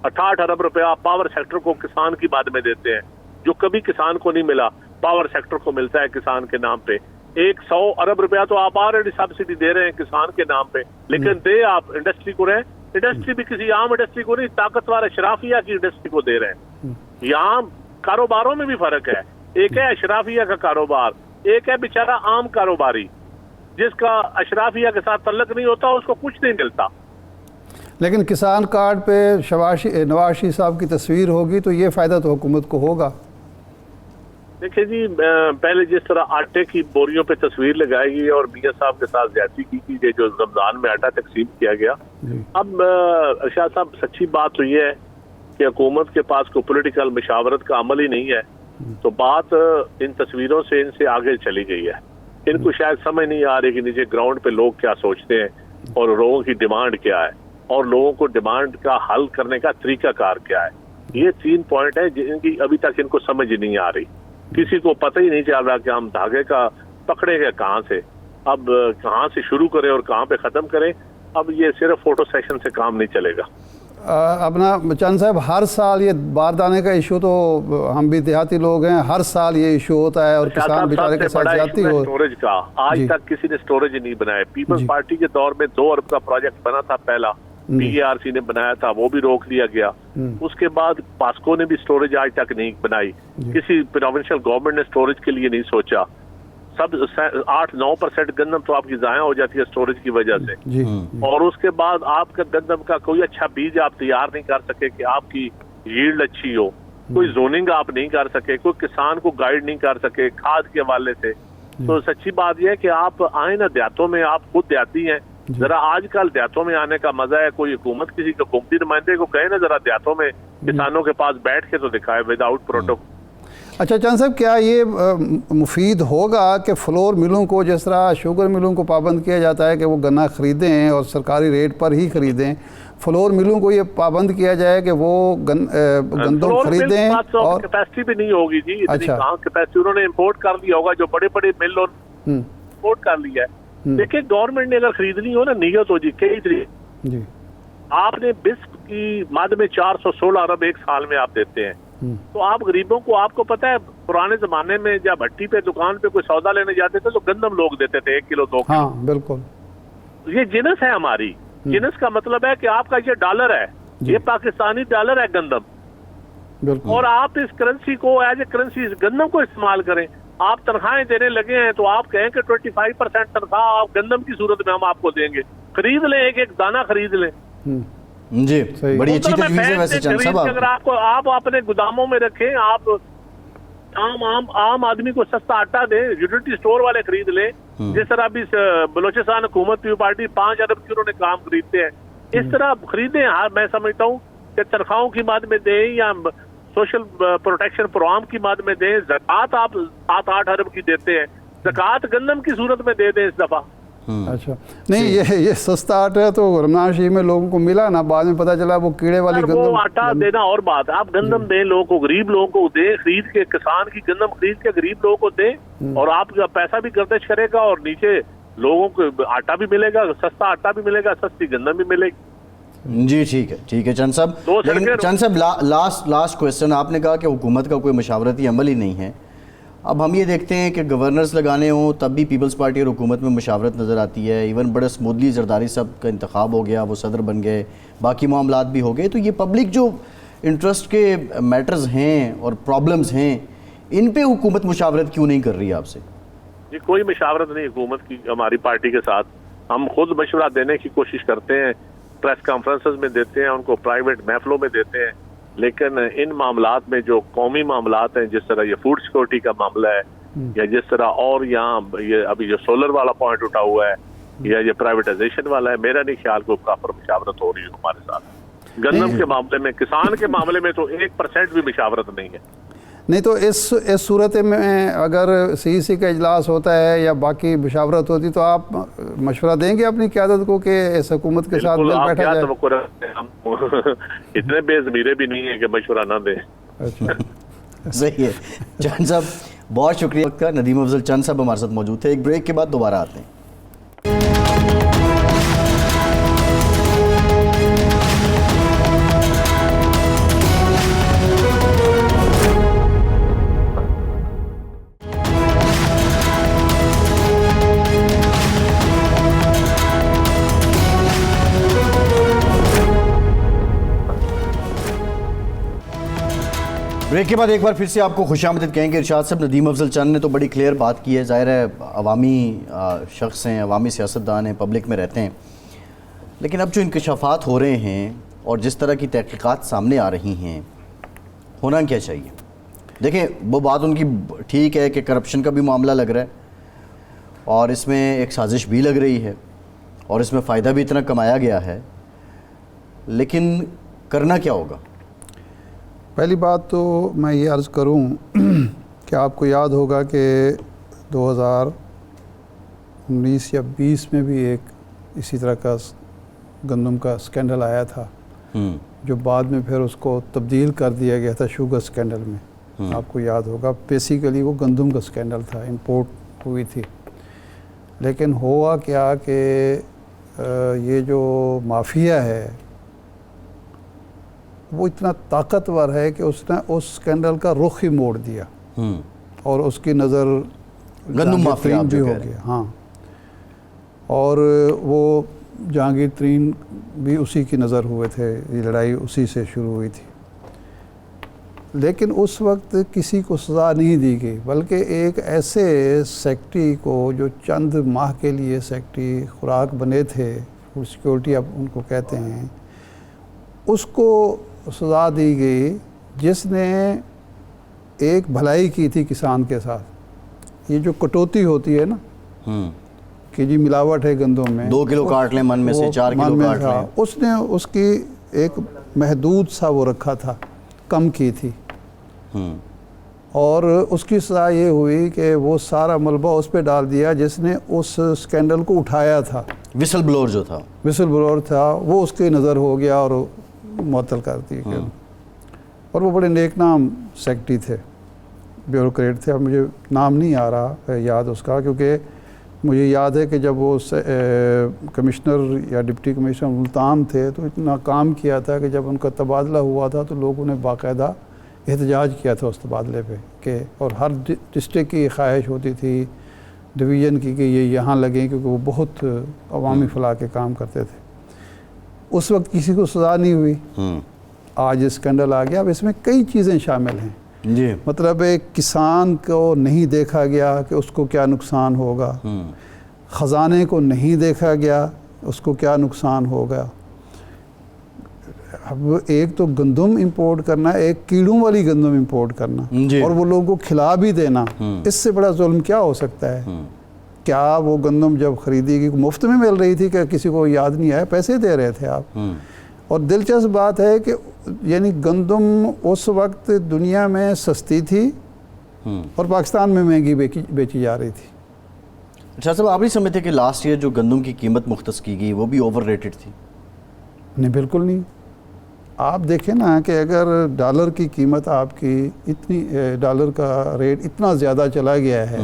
68 अरब रुपए आप पावर सेक्टर को किसान की मद में देते हैं, जो कभी किसान को नहीं मिला, पावर सेक्टर को मिलता है किसान के नाम पे। 100 अरब रुपया तो आप ऑलरेडी सब्सिडी दे रहे हैं किसान के नाम पे, लेकिन दे आप इंडस्ट्री को रहे। इंडस्ट्री भी किसी आम इंडस्ट्री को नहीं, ताकतवर अशराफिया की इंडस्ट्री को दे रहे हैं। यहाँ कारोबारों में भी फर्क है, एक है अशराफिया का कारोबार, एक है बेचारा आम कारोबारी जिसका अशराफिया के साथ तल्लक नहीं होता, उसको कुछ नहीं मिलता। लेकिन किसान कार्ड पे नवाज शरीफ साहब की तस्वीर होगी तो ये फ़ायदा तो हुकूमत को होगा। देखिए जी, पहले जिस तरह आटे की बोरियों पे तस्वीर लगाएगी और मियां साहब के साथ ज्यादती की गई, जो रमजान में आटा तकसीम किया गया। अब अरशद साहब, सच्ची बात तो ये है कि हुकूमत के पास कोई पॉलिटिकल मशावरत का अमल ही नहीं है, तो बात इन तस्वीरों से इनसे आगे चली गई है। इनको शायद समझ नहीं आ रही कि नीचे ग्राउंड पे लोग क्या सोचते हैं और लोगों की डिमांड क्या है और लोगों को डिमांड का हल करने का तरीकाकार क्या है। ये 3 पॉइंट है जिनकी अभी तक इनको समझ ही नहीं आ रही। किसी को पता ही नहीं चल रहा कि हम धागे का पकड़ेंगे कहाँ से, अब कहाँ से शुरू करें और कहाँ पे ख़त्म करें। अब ये सिर्फ फोटो सेशन से काम नहीं चलेगा। अपना चंद साहब, हर साल ये बारदाने का इशू, तो हम भी देहाती लोग हैं, हर साल ये इशू होता है और किसान बेचारे के साथ जाती हो। स्टोरेज का आज तक किसी ने स्टोरेज नहीं बनाया। पीपल्स पार्टी के दौर में 2 अरब का प्रोजेक्ट बना था, पहला PARC ने बनाया था, वो भी रोक लिया गया। उसके बाद पास्को ने भी स्टोरेज आज तक नहीं बनाई। किसी प्रोविंशियल गवर्नमेंट ने स्टोरेज के लिए नहीं सोचा। सब 8-9% गंदम तो आपकी जाया हो जाती है स्टोरेज की वजह से। और उसके बाद आपका गंदम का कोई अच्छा बीज आप तैयार नहीं कर सके कि आपकी यील्ड अच्छी हो, कोई जोनिंग आप नहीं कर सके, कोई किसान को गाइड नहीं कर सके खाद के हवाले से। तो सच्ची बात यह है कि आप आए ना देहातों में, आप खुद देहाती हैं, जरा आजकल देहातों में आने का मजा है। कोई हुकूमत किसी हुकूमती नुमाइंदे को कहे ना जरा देहातों में किसानों के पास बैठ के तो दिखाए विदाउट प्रोटोकॉल। अच्छा चंद साहब, क्या ये मुफीद होगा कि फ्लोर मिलों को, जिस तरह शुगर मिलों को पाबंद किया जाता है कि वो गन्ना ख़रीदें और सरकारी रेट पर ही ख़रीदें, फ्लोर मिलों को ये पाबंद किया जाए कि वो गंदम खरीदें? और कैपेसिटी भी नहीं होगी जी, इतनी कहाँ कैपेसिटी, उन्होंने इम्पोर्ट कर लिया होगा, जो बड़े बड़े मिल इम्पोर्ट कर लिया है। देखिए, गवर्नमेंट ने अगर खरीदनी हो ना, नियत हो जी कई तरीके। आपने बिस्क की मद में 416 अरब एक साल में आप देते हैं, तो आप गरीबों को, आपको पता है पुराने जमाने में जब भट्टी पे दुकान पे कोई सौदा लेने जाते थे तो गंदम लोग देते थे 1 किलो 2 किलो। हाँ, बिल्कुल। ये जिनस है हमारी। जिनस का मतलब है कि आपका ये डॉलर है, ये पाकिस्तानी डॉलर है गंदम, और आप इस करेंसी को एज ए करेंसी इस गंदम को इस्तेमाल करें। आप तनख्वाहें देने लगे हैं तो आप कहें कि 25% तनख्वाह आप गंदम की सूरत में हम आपको देंगे, खरीद लें, एक एक दाना खरीद लें। जी, बड़ी अच्छी तजवीज़ है वैसे चंद साहब। अगर आपको आप अपने गोदामों में रखें, आप आम आदमी को सस्ता आटा दें, यूटिलिटी स्टोर वाले खरीद लें। जिस तरह अभी बलोचिस्तान हुकूमत की पार्टी 5 अरब की उन्होंने काम खरीदते हैं, इस तरह खरीदें। हाँ, मैं समझता हूँ कि तनख्वाहों की मद में दें या सोशल प्रोटेक्शन प्रोग्राम की मद में दें। ज़कात आप 7-8 अरब की देते हैं, ज़कात गंदम की सूरत में दे दें इस दफा। अच्छा, नहीं, ये सस्ता आटा है तो रमजान शरीफ में लोगों को मिला ना, बाद में पता चला वो कीड़े वाली गंदम। वो आटा देना और बात है, आप गंदम दें लोगों को, गरीब लोगों को दें, खरीद के, किसान की गंदम खरीद के गरीब लोगों को दें, और आपका पैसा भी गर्दिश करेगा और नीचे लोगों को आटा भी मिलेगा, सस्ता आटा भी मिलेगा, सस्ती गंदम भी मिलेगी। जी, ठीक है चंद साहब। लेकिन चंद साहब, लास्ट क्वेश्चन, आपने कहा कि हुकूमत का कोई मशावरती अमल ही नहीं है। अब हम ये देखते हैं कि गवर्नर्स लगाने हों तब भी पीपल्स पार्टी और हुकूमत में मशावरत नज़र आती है। इवन बड़े स्मूथली जरदारी साहब का इंतखाब हो गया, वो सदर बन गए, बाकी मामलात भी हो गए। तो ये पब्लिक जो इंटरेस्ट के मैटर्स हैं और प्रॉब्लम्स हैं, इन पे हुकूमत मशावरत क्यों नहीं कर रही है आपसे? जी, कोई मशावरत नहीं हुकूमत की हमारी पार्टी के साथ। हम खुद मशवरा देने की कोशिश करते हैं, प्रेस कॉन्फ्रेंसेस में देते हैं, उनको प्राइवेट महफलों में देते हैं, लेकिन इन मामलात में जो कौमी मामलात हैं, जिस तरह ये फूड सिक्योरिटी का मामला है, या जिस तरह और यहाँ ये अभी जो सोलर वाला पॉइंट उठा हुआ है, या ये प्राइवेटाइजेशन वाला है, मेरा नहीं ख्याल को प्रॉपर मशावरत हो रही है हमारे साथ। गंदम के मामले में, किसान के मामले में तो 1% भी मशावरत नहीं है। नहीं तो इस सूरत में अगर CEC का इजलास होता है या बाकी मशावरत होती तो आप मशवरा देंगे अपनी क़यादत को कि इस हुकूमत के साथ मिल बैठा जाए? हम इतने बेज़मीरे भी नहीं है कि मशवरा ना दें। अच्छा, सही है चंद साहब, बहुत शुक्रिया आपका। नदीम अफजल चंद साहब हमारे साथ मौजूद थे। एक ब्रेक के बाद दोबारा आते हैं। ब्रेक के बाद एक बार फिर से आपको खुशामदीद कहेंगे। इरशाद साहब, नदीम अफजल चंद ने तो बड़ी क्लियर बात की है। ज़ाहिर है अवामी शख्स हैं, अवामी सियासतदान हैं, पब्लिक में रहते हैं, लेकिन अब जो इंकशाफात हो रहे हैं और जिस तरह की तहकीकात सामने आ रही हैं, होना क्या चाहिए? देखें, वो बात उनकी ठीक है कि करप्शन का भी मामला लग रहा है और इसमें एक साजिश भी लग रही है और इसमें फ़ायदा भी इतना कमाया गया है, लेकिन करना क्या होगा? पहली बात तो मैं ये अर्ज़ करूं कि आपको याद होगा कि 2019 या 20 में भी एक इसी तरह का गंदम का स्कैंडल आया था, जो बाद में फिर उसको तब्दील कर दिया गया था शुगर स्कैंडल में। आपको याद होगा, बेसिकली वो गंदम का स्कैंडल था, इंपोर्ट हुई थी। लेकिन हुआ क्या कि ये जो माफिया है वो इतना ताकतवर है कि उसने उस स्कैंडल का रुख ही मोड़ दिया और उसकी नज़र गंदम माफिया भी हो गया। हाँ, और वो जहांगीर तरीन भी उसी की नज़र हुए थे, ये लड़ाई उसी से शुरू हुई थी। लेकिन उस वक्त किसी को सज़ा नहीं दी गई, बल्कि एक ऐसे सेक्रेटरी को जो चंद माह के लिए सेक्रेटरी खुराक बने थे, फूड सिक्योरिटी अब उनको कहते हैं, उसको सज़ा दी गई जिसने एक भलाई की थी किसान के साथ। ये जो कटौती होती है ना कि जी मिलावट है गंदम में, 2 किलो काट लें मन में से 4 किलो काट लें, उसने उसकी एक महदूद सा वो रखा था, कम की थी। और उसकी सज़ा ये हुई कि वो सारा मलबा उस पर डाल दिया जिसने उस स्कैंडल को उठाया था। विसल ब्लोअर था, वो उसकी नज़र हो गया और मुअत्तल कर दी गई। और वो बड़े नेक नाम सेक्रेटरी थे, ब्यूरोक्रेट थे। अब मुझे नाम नहीं आ रहा याद उसका, क्योंकि मुझे याद है कि जब वो कमिश्नर या डिप्टी कमिश्नर मुल्तान थे तो इतना काम किया था कि जब उनका तबादला हुआ था तो लोगों ने बाकायदा एहतजाज किया था उस तबादले पे कि, और हर डिस्ट्रिक्ट की ख्वाहिश होती थी डिवीज़न की कि ये यहाँ लगें, क्योंकि वो बहुत अवामी फलाह के काम करते थे। उस वक्त किसी को सज़ा नहीं हुई। आज स्कैंडल आ गया। अब इसमें कई चीज़ें शामिल हैं जी। मतलब एक किसान को नहीं देखा गया कि उसको क्या नुकसान होगा, ख़जाने को नहीं देखा गया उसको क्या नुकसान होगा। अब एक तो गंदम इंपोर्ट करना, एक कीड़ों वाली गंदम इंपोर्ट करना और वो लोगों को खिला भी देना, इससे बड़ा जुल्म क्या हो सकता है? क्या वो गंदम जब खरीदी गई मुफ्त में मिल रही थी? क्या किसी को याद नहीं आया? पैसे दे रहे थे आप। और दिलचस्प बात है कि यानी गंदम उस वक्त दुनिया में सस्ती थी और पाकिस्तान में महंगी बेची जा रही थी। अच्छा साहब, आप नहीं समझते कि लास्ट ईयर जो गंदम की कीमत मुख्तस की गई वो भी ओवर रेटेड थी? नहीं, बिल्कुल नहीं। आप देखें ना कि अगर डॉलर की कीमत आपकी इतनी, डॉलर का रेट इतना ज़्यादा चला गया है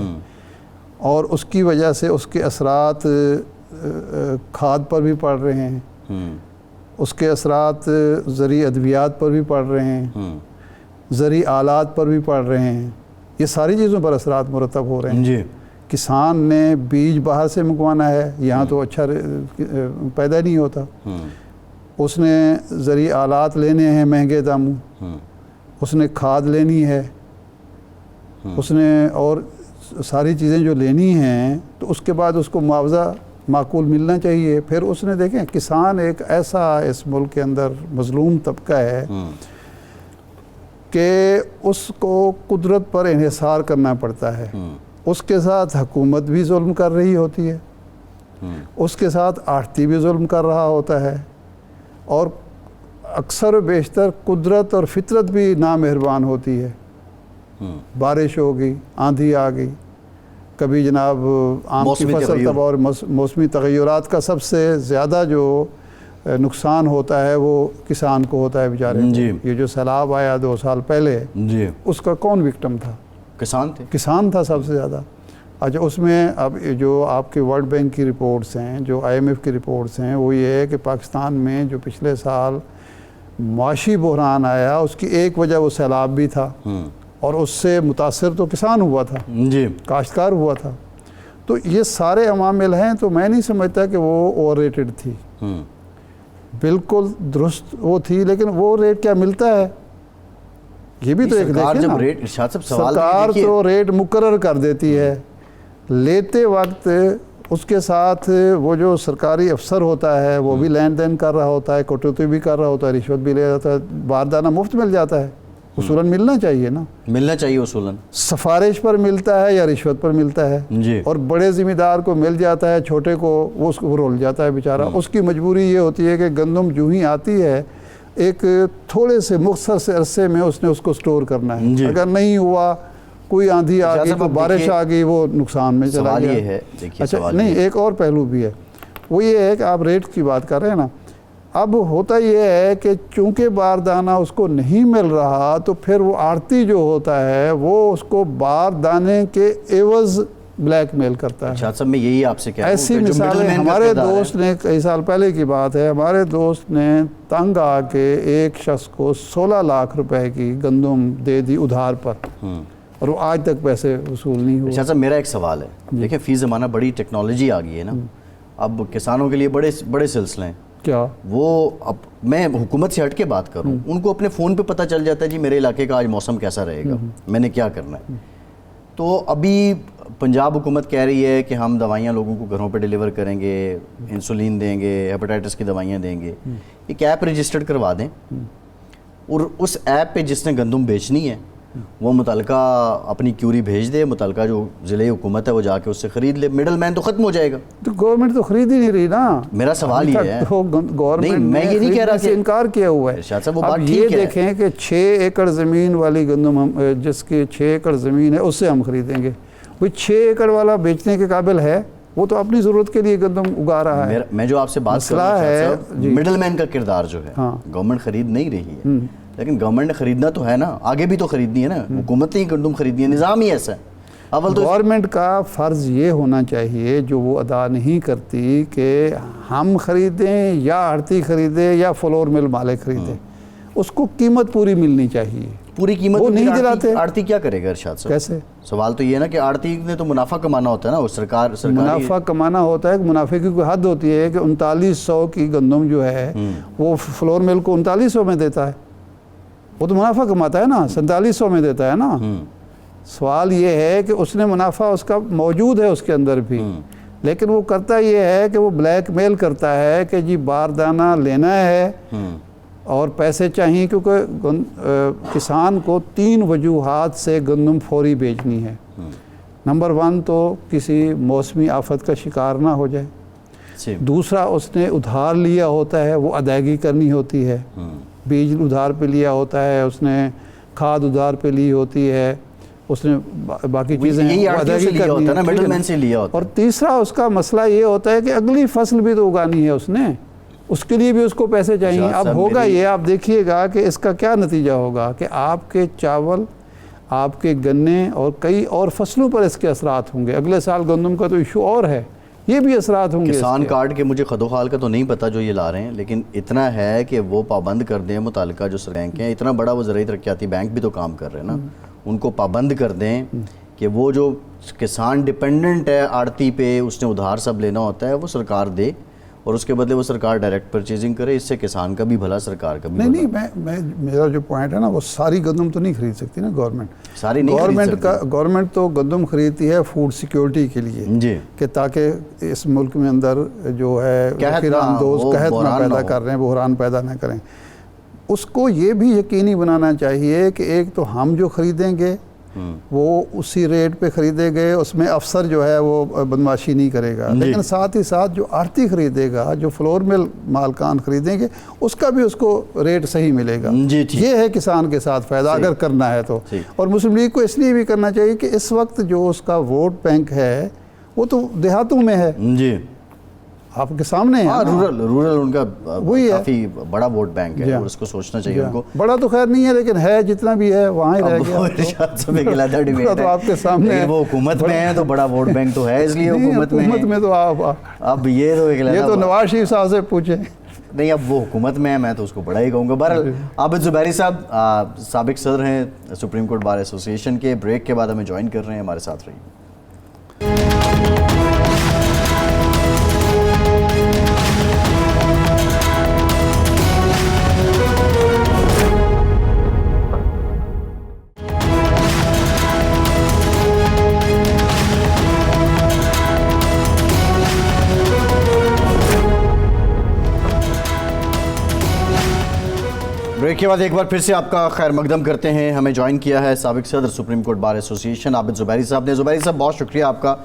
और उसकी वजह से उसके असरात खाद पर भी पड़ रहे हैं, उसके असरात ज़री अद्वियात पर भी पड़ रहे हैं, ज़री आलात पर भी पड़ रहे हैं, ये सारी चीज़ों पर असरात मुरतब हो रहे हैं जी। किसान ने बीज बाहर से मंगवाना है, यहाँ तो अच्छा पैदा नहीं होता, उसने ज़री आलात लेने हैं महंगे दामों, उसने खाद लेनी है, उसने और सारी चीज़ें जो लेनी हैं, तो उसके बाद उसको मुआवजा माकूल मिलना चाहिए। फिर उसने देखें, किसान एक ऐसा इस मुल्क के अंदर मजलूम तबका है कि उसको कुदरत पर इन्हिसार करना पड़ता है। उसके साथ हुकूमत भी जुल्म कर रही होती है, उसके साथ आढ़ती भी जुल्म कर रहा होता है, और अक्सर बेशतर कुदरत और फितरत भी नामेहरबान होती है। बारिश हो गई, आंधी आ गई, कभी जनाब आम की फसल तबाह, और मौसमी तग़य्युरात का सबसे ज़्यादा जो नुकसान होता है वो किसान को होता है बेचारे जी। को। ये जो सैलाब आया 2 साल पहले, जी, उसका कौन विक्टिम था? किसान थे। किसान था सबसे ज़्यादा। अच्छा, उसमें अब जो आपके वर्ल्ड बैंक की रिपोर्ट्स हैं, जो IMF की रिपोर्ट्स हैं, वो ये है कि पाकिस्तान में जो पिछले साल माशी बहरान आया उसकी एक वजह वो सैलाब भी था, और उससे मुतासर तो किसान हुआ था, जी, काश्तकार हुआ था। तो ये सारे अवामिल हैं, तो मैं नहीं समझता कि वो ओवररेटेड थी। बिल्कुल दुरुस्त वो थी, लेकिन वो रेट क्या मिलता है ये भी तो एक सरकार देखें जब ना। रेट, इरशाद साहब सवाल सरकार देखिए, तो रेट मुकर्रर कर देती है, लेते वक्त उसके साथ वो जो सरकारी अफसर होता है वो भी लेन देन कर रहा होता है, कटौती भी कर रहा होता है, रिश्वत भी ले जाता है, बारदाना मुफ्त मिल जाता है। उसूलन मिलना चाहिए ना, मिलना चाहिए उसूलन। सिफारिश पर मिलता है या रिश्वत पर मिलता है। जी, और बड़े ज़िम्मेदार को मिल जाता है, छोटे को वो उसको रोल जाता है बेचारा। उसकी मजबूरी ये होती है कि गंदम जो ही आती है एक थोड़े से मुख्तर से अरसे में उसने उसको स्टोर करना जी। है। अगर नहीं हुआ, कोई आंधी आ गई, साहब, कोई अब बारिश देखिए, आ गई, वो नुकसान में चला सवाल गया। ये है, देखिए अच्छा सवाल नहीं, ये है। एक और पहलू भी है, वो ये है कि आप रेट की बात कर रहे हैं ना। अब होता ये है कि चूंकि बारदाना उसको नहीं मिल रहा, तो फिर वो आड़ती जो होता है वो उसको बारदाने के एवज ब्लैकमेल करता है। अच्छा साहब, मैं यही आपसे कह रहा हूं ऐसी कि जो मिसालें middleman का हमारे किरदार है- दोस्त ने, कई साल पहले की बात है, हमारे दोस्त ने तंग आके एक शख्स को 16 लाख रुपए की गंदम दे दी उधार पर, और वो आज तक पैसे वसूल नहीं हुए। अच्छा साहब, मेरा एक सवाल है, देखिए फी ज़माना बड़ी टेक्नोलॉजी आ गई है ना, अब किसानों के लिए बड़े बड़े सिलसिले हैं। क्या वो अब मैं हुकूमत से हट के बात करूं, उनको अपने फ़ोन पे पता चल जाता है जी मेरे इलाके का आज मौसम कैसा रहेगा, मैंने क्या करना है। तो अभी पंजाब हुकूमत कह रही है कि हम दवाइयाँ लोगों को घरों पे डिलीवर करेंगे, इंसुलिन देंगे, हेपेटाइटिस की दवाइयाँ देंगे। एक ऐप रजिस्टर्ड करवा दें, और उस ऐप पे जिसने गंदम बेचनी है वो मुतलका अपनी क्यूरी भेज दे, मुतलका जो ज़िले हुकूमत है वो जाके उससे ख़रीद ले, मिडल मैन तो ख़त्म हो जाएगा। तो गवर्नमेंट तो खरीद ही नहीं रही ना। मेरा सवाल ये है, तो गवर्नमेंट नहीं, मैं ये नहीं कह रहा से कि इनकार किया हुआ है। इरशाद साहब, वो अब बात ये ठीक है। देखें कि 6 एकड़ ज़मीन वाली गंदम हम, जिसकी 6 एकड़ ज़मीन है उससे हम खरीदेंगे। भाई 6 एकड़ वाला बेचने के काबिल है, वो तो अपनी ज़रूरत के लिए गंदम उगा रहा है। मैं जो आपसे बात कर मसला रहा है, हूं, जी। मिडल मैन का किरदार जो है, हाँ। गवर्नमेंट खरीद नहीं रही है, लेकिन गवर्नमेंट ने खरीदना तो है ना, आगे भी तो खरीदनी है ना, हुकूमत ने ही गंदम खरीदनी है, निज़ाम ही ऐसा है। अव्वल तो गवर्नमेंट का फ़र्ज़ ये होना चाहिए, जो वो अदा नहीं करती, कि हम खरीदें या आड़ती खरीदें या फ्लोर मिल मालिक खरीदें, उसको कीमत पूरी मिलनी चाहिए। पूरी कीमत वो तो नहीं फिर दिलाते। आड़ती क्या करेगा इरशाद साहब? कैसे? सवाल तो ये है ना कि आड़ती ने तो मुनाफा कमाना होता है ना, वो सरकारी मुनाफा कमाना होता है। मुनाफे की कोई हद होती है कि 3900 की गंदम जो है वो फ्लोर मिल को 3900 में देता है, वो तो मुनाफा कमाता है ना, 4700 में देता है ना। सवाल ये है कि उसने मुनाफा उसका मौजूद है उसके अंदर भी, लेकिन वो करता ये है कि वो ब्लैकमेल करता है कि जी बारदाना लेना है और पैसे चाहिए, क्योंकि किसान को 3 वजूहात से गंदम फौरी बेचनी है। नंबर 1 तो किसी मौसमी आफत का शिकार ना हो जाए, से दूसरा उसने उधार लिया होता है वो अदायगी करनी होती है, बीज उधार पे लिया होता है उसने, खाद उधार पे ली होती है उसने, बाकी चीज़ें यही आड़तियों से अदायगी लिया करनी होता है ना, ठीक है मिडलमैन से लिया होता और है। तीसरा उसका मसला ये होता है कि अगली फसल भी तो उगानी है उसने, उसके लिए भी उसको पैसे चाहिए। इरशाद अब साहब, होगा मेरी- ये, आप देखिएगा कि इसका क्या नतीजा होगा कि आपके चावल, आपके गन्ने और कई और फसलों पर इसके असरात होंगे। अगले साल गंदम का तो इशू और है, ये भी असरात होंगे किसान इसके। कार्ड के मुझे खदोखाल का तो नहीं पता जो ये ला रहे हैं, लेकिन इतना है कि वो पाबंद कर दें मुतालिका जो बैंक हैं, इतना बड़ा वो ज़राई तरक्याती बैंक भी तो काम कर रहे हैं ना, उनको पाबंद कर दें कि वो जो किसान डिपेंडेंट है आड़ती पे, उसने उधार सब लेना होता है, वो सरकार दे और उसके बदले वो सरकार डायरेक्ट परचेजिंग करे। इससे किसान का भी भला, सरकार का भी नहीं भला। नहीं, मैं मेरा जो पॉइंट है ना, वो सारी गंदम तो नहीं खरीद सकती ना गवर्नमेंट। सारी नहीं खरीद गवर्नमेंट तो गंदम खरीदती है फूड सिक्योरिटी के लिए, जी, कि ताकि इस मुल्क में अंदर जो है कहत ना अंदोज हो, कहत ना बहरान ना पैदा हो। कर रहे हैं, बहरान पैदा ना करें। उसको ये भी यकीनी बनाना चाहिए कि एक तो हम जो खरीदेंगे वो उसी रेट पे खरीदे गए, उसमें अफसर जो है वो बदमाशी नहीं करेगा, लेकिन साथ ही साथ जो आड़ती खरीदेगा, जो फ्लोर मिल मालकान खरीदेंगे, उसका भी उसको रेट सही मिलेगा। जी, ठीक। ये है किसान के साथ फ़ायदा अगर करना है तो। और मुस्लिम लीग को इसलिए भी करना चाहिए कि इस वक्त जो उसका वोट बैंक है वो तो देहातों में है। जी, आपके सामने है हाँ, ना। रूरल उनका वही है। काफी बड़ा वोट बैंक है जी। और उसको सोचना चाहिए जी। उनको। बड़ा तो खैर नहीं है, लेकिन है जितना भी है वहाँ ही रह अब गया। वो इरशाद साहब एक अलग डिबेट बड़ा तो है। आपके सामने लेकिन है। वो हुकूमत में है तो बड़ा वोट बैंक तो है, इसलिए नहीं, हुकूमत में है। तो आप अब ये तो एक ये अलग तो नवाज शरीफ साहब से पूछे। नहीं, अब वो हुकूमत में है, मैं तो उसको बड़ा ही कहूँगा। बहरहाल आबिद ज़ुबैरी साहब साबिक सदर हैं सुप्रीम कोर्ट बार एसोसिएशन के। ब्रेक के बाद हमें ज्वाइन कर रहे हैं, हमारे साथ रहिए। ब्रेक के बाद एक बार फिर से आपका खैर मकदम करते हैं। हमें ज्वाइन किया है साबिक सदर supreme court bar association Abid Zubairi साहब ने। ज़ुबैरी साहब बहुत शुक्रिया आपका।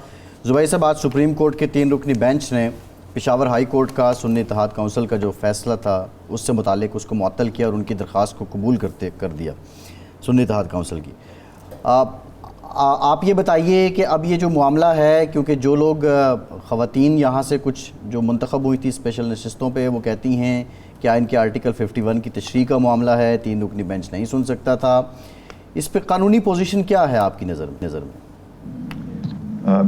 ज़ुबैरी साहब, आज सुप्रीम कोर्ट के 3 रुकनी बेंच ने पेशावर हाई कोर्ट का सुन्नी इत्तेहाद काउंसिल का जो फैसला था उससे मुतालिक उसको मुअत्तल किया और उनकी दरख्वास्त को कबूल कर दिया सुन्नी इत्तेहाद काउंसिल की। आप ये बताइए कि अब ये जो मामला है, क्योंकि जो लोग ख़वातीन यहाँ से कुछ जो मुंतखब हुई थी स्पेशल नशिस्तों पे, वो कहती हैं क्या इनके आर्टिकल 51 की तशरीह का मामला है, 3 रुकनी बेंच नहीं सुन सकता था। इस पे कानूनी पोजीशन क्या है आपकी नज़र में?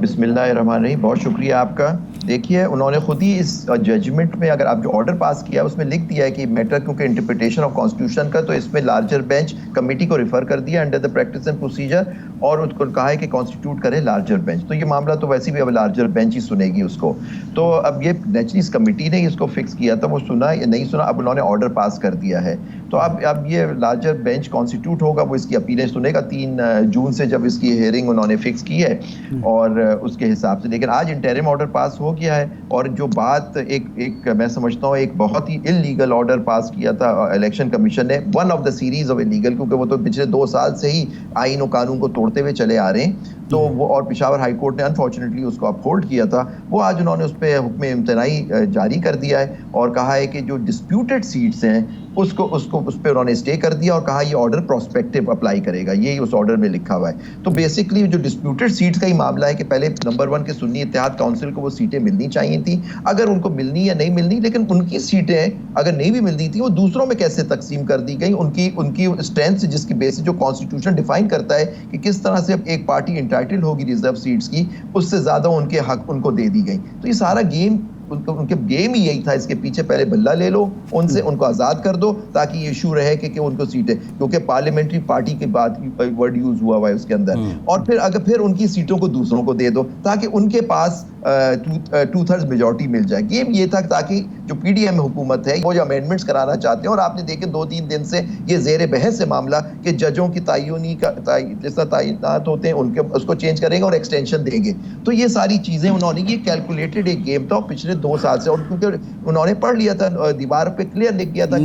बिस्मिल्लाहिर्रहमानिर्रहीम। बहुत शुक्रिया आपका। देखिए, उन्होंने खुद ही इस जजमेंट में, अगर आप जो ऑर्डर पास किया उसमें लिख दिया है कि मैटर क्योंकि इंटरप्रिटेशन ऑफ कॉन्स्टिट्यूशन का, तो इसमें लार्जर बेंच कमेटी को रेफर कर दिया under the practice and procedure, और उसको कहा है कि कॉन्स्टिट्यूट करे लार्जर बेंच। तो ये मामला तो वैसे भी अब लार्जर बेंच ही सुनेगी उसको। तो अब ये नेचुरली इस कमेटी ने इसको फिक्स किया था, वो सुना या नहीं सुना, अब उन्होंने ऑर्डर पास कर दिया है। तो अब ये लार्जर बेंच कॉन्स्टिट्यूट होगा, वो इसकी अपीलें सुनेगा 3 जून से, जब इसकी हेयरिंग उन्होंने फिक्स की है, और उसके हिसाब से। लेकिन आज इंटरिम ऑर्डर पास हो गया है, और जो बात एक मैं समझता हूँ एक बहुत ही इलीगल ऑर्डर पास किया था इलेक्शन कमीशन ने, one of the series of illegal, क्योंकि वो तो पिछले 2 साल से ही आईन और कानून को तोड़ते हुए चले आ रहे हैं। तो वो, और पेशावर हाई कोर्ट ने अनफॉर्चुनेटली उसको अपहोल्ड किया था, वो आज उन्होंने उस पर हुक्म इम्तनाई जारी कर दिया है और कहा है कि जो डिस्प्यूटेड सीट्स हैं उस पर उन्होंने स्टे कर दिया, और कहा ये ऑर्डर प्रोस्पेक्टिव अप्लाई करेगा, यही उस ऑर्डर में लिखा हुआ है। तो बेसिकली जो डिस्प्यूटेड सीट्स का ही मामला है कि पहले नंबर 1 के सुन्नी इत्तेहाद काउंसिल को वो सीटें मिलनी चाहिए थी, अगर उनको मिलनी या नहीं मिलनी, लेकिन उनकी सीटें अगर नहीं भी मिलनी थी वो दूसरों में कैसे तकसीम कर दी गई, उनकी स्ट्रेंथ जिसकी बेसिस जो कॉन्स्टिट्यूशन डिफाइन करता है कि किस तरह से एक पार्टी इंटाइटल होगी रिजर्व सीट्स की, उससे ज्यादा उनके हक उनको दे दी गई। तो ये सारा गेम उनके गेम ही यही था, इसके पीछे पहले बल्ला ले लो उनसे, उनको आज़ाद कर दो, ताकि ये इशू रहे कि उनको सीटें, क्योंकि पार्लियामेंट्री पार्टी के बाद वर्ड यूज हुआ है उसके अंदर, और फिर उनकी सीटों को दूसरों को दे दो ताकि उनके पास 2/3 मेजॉरिटी मिल जाए। गेम ये था ताकि जो पीडीएम हुकूमत है वो जो अमेंडमेंट्स कराना चाहते हैं, और आपने देखे 2-3 दिन से ये जेर बहस है मामला कि जजों की जैसा तैनात होते हैं उनके उसको चेंज करेंगे और एक्सटेंशन देंगे। तो ये सारी चीजें उन्होंने, ये कैलकुलेटेड एक गेम था पिछले 2 साल से, और क्योंकि उन्होंने पढ़ लिया था, दीवार पे क्लियर लिख गया था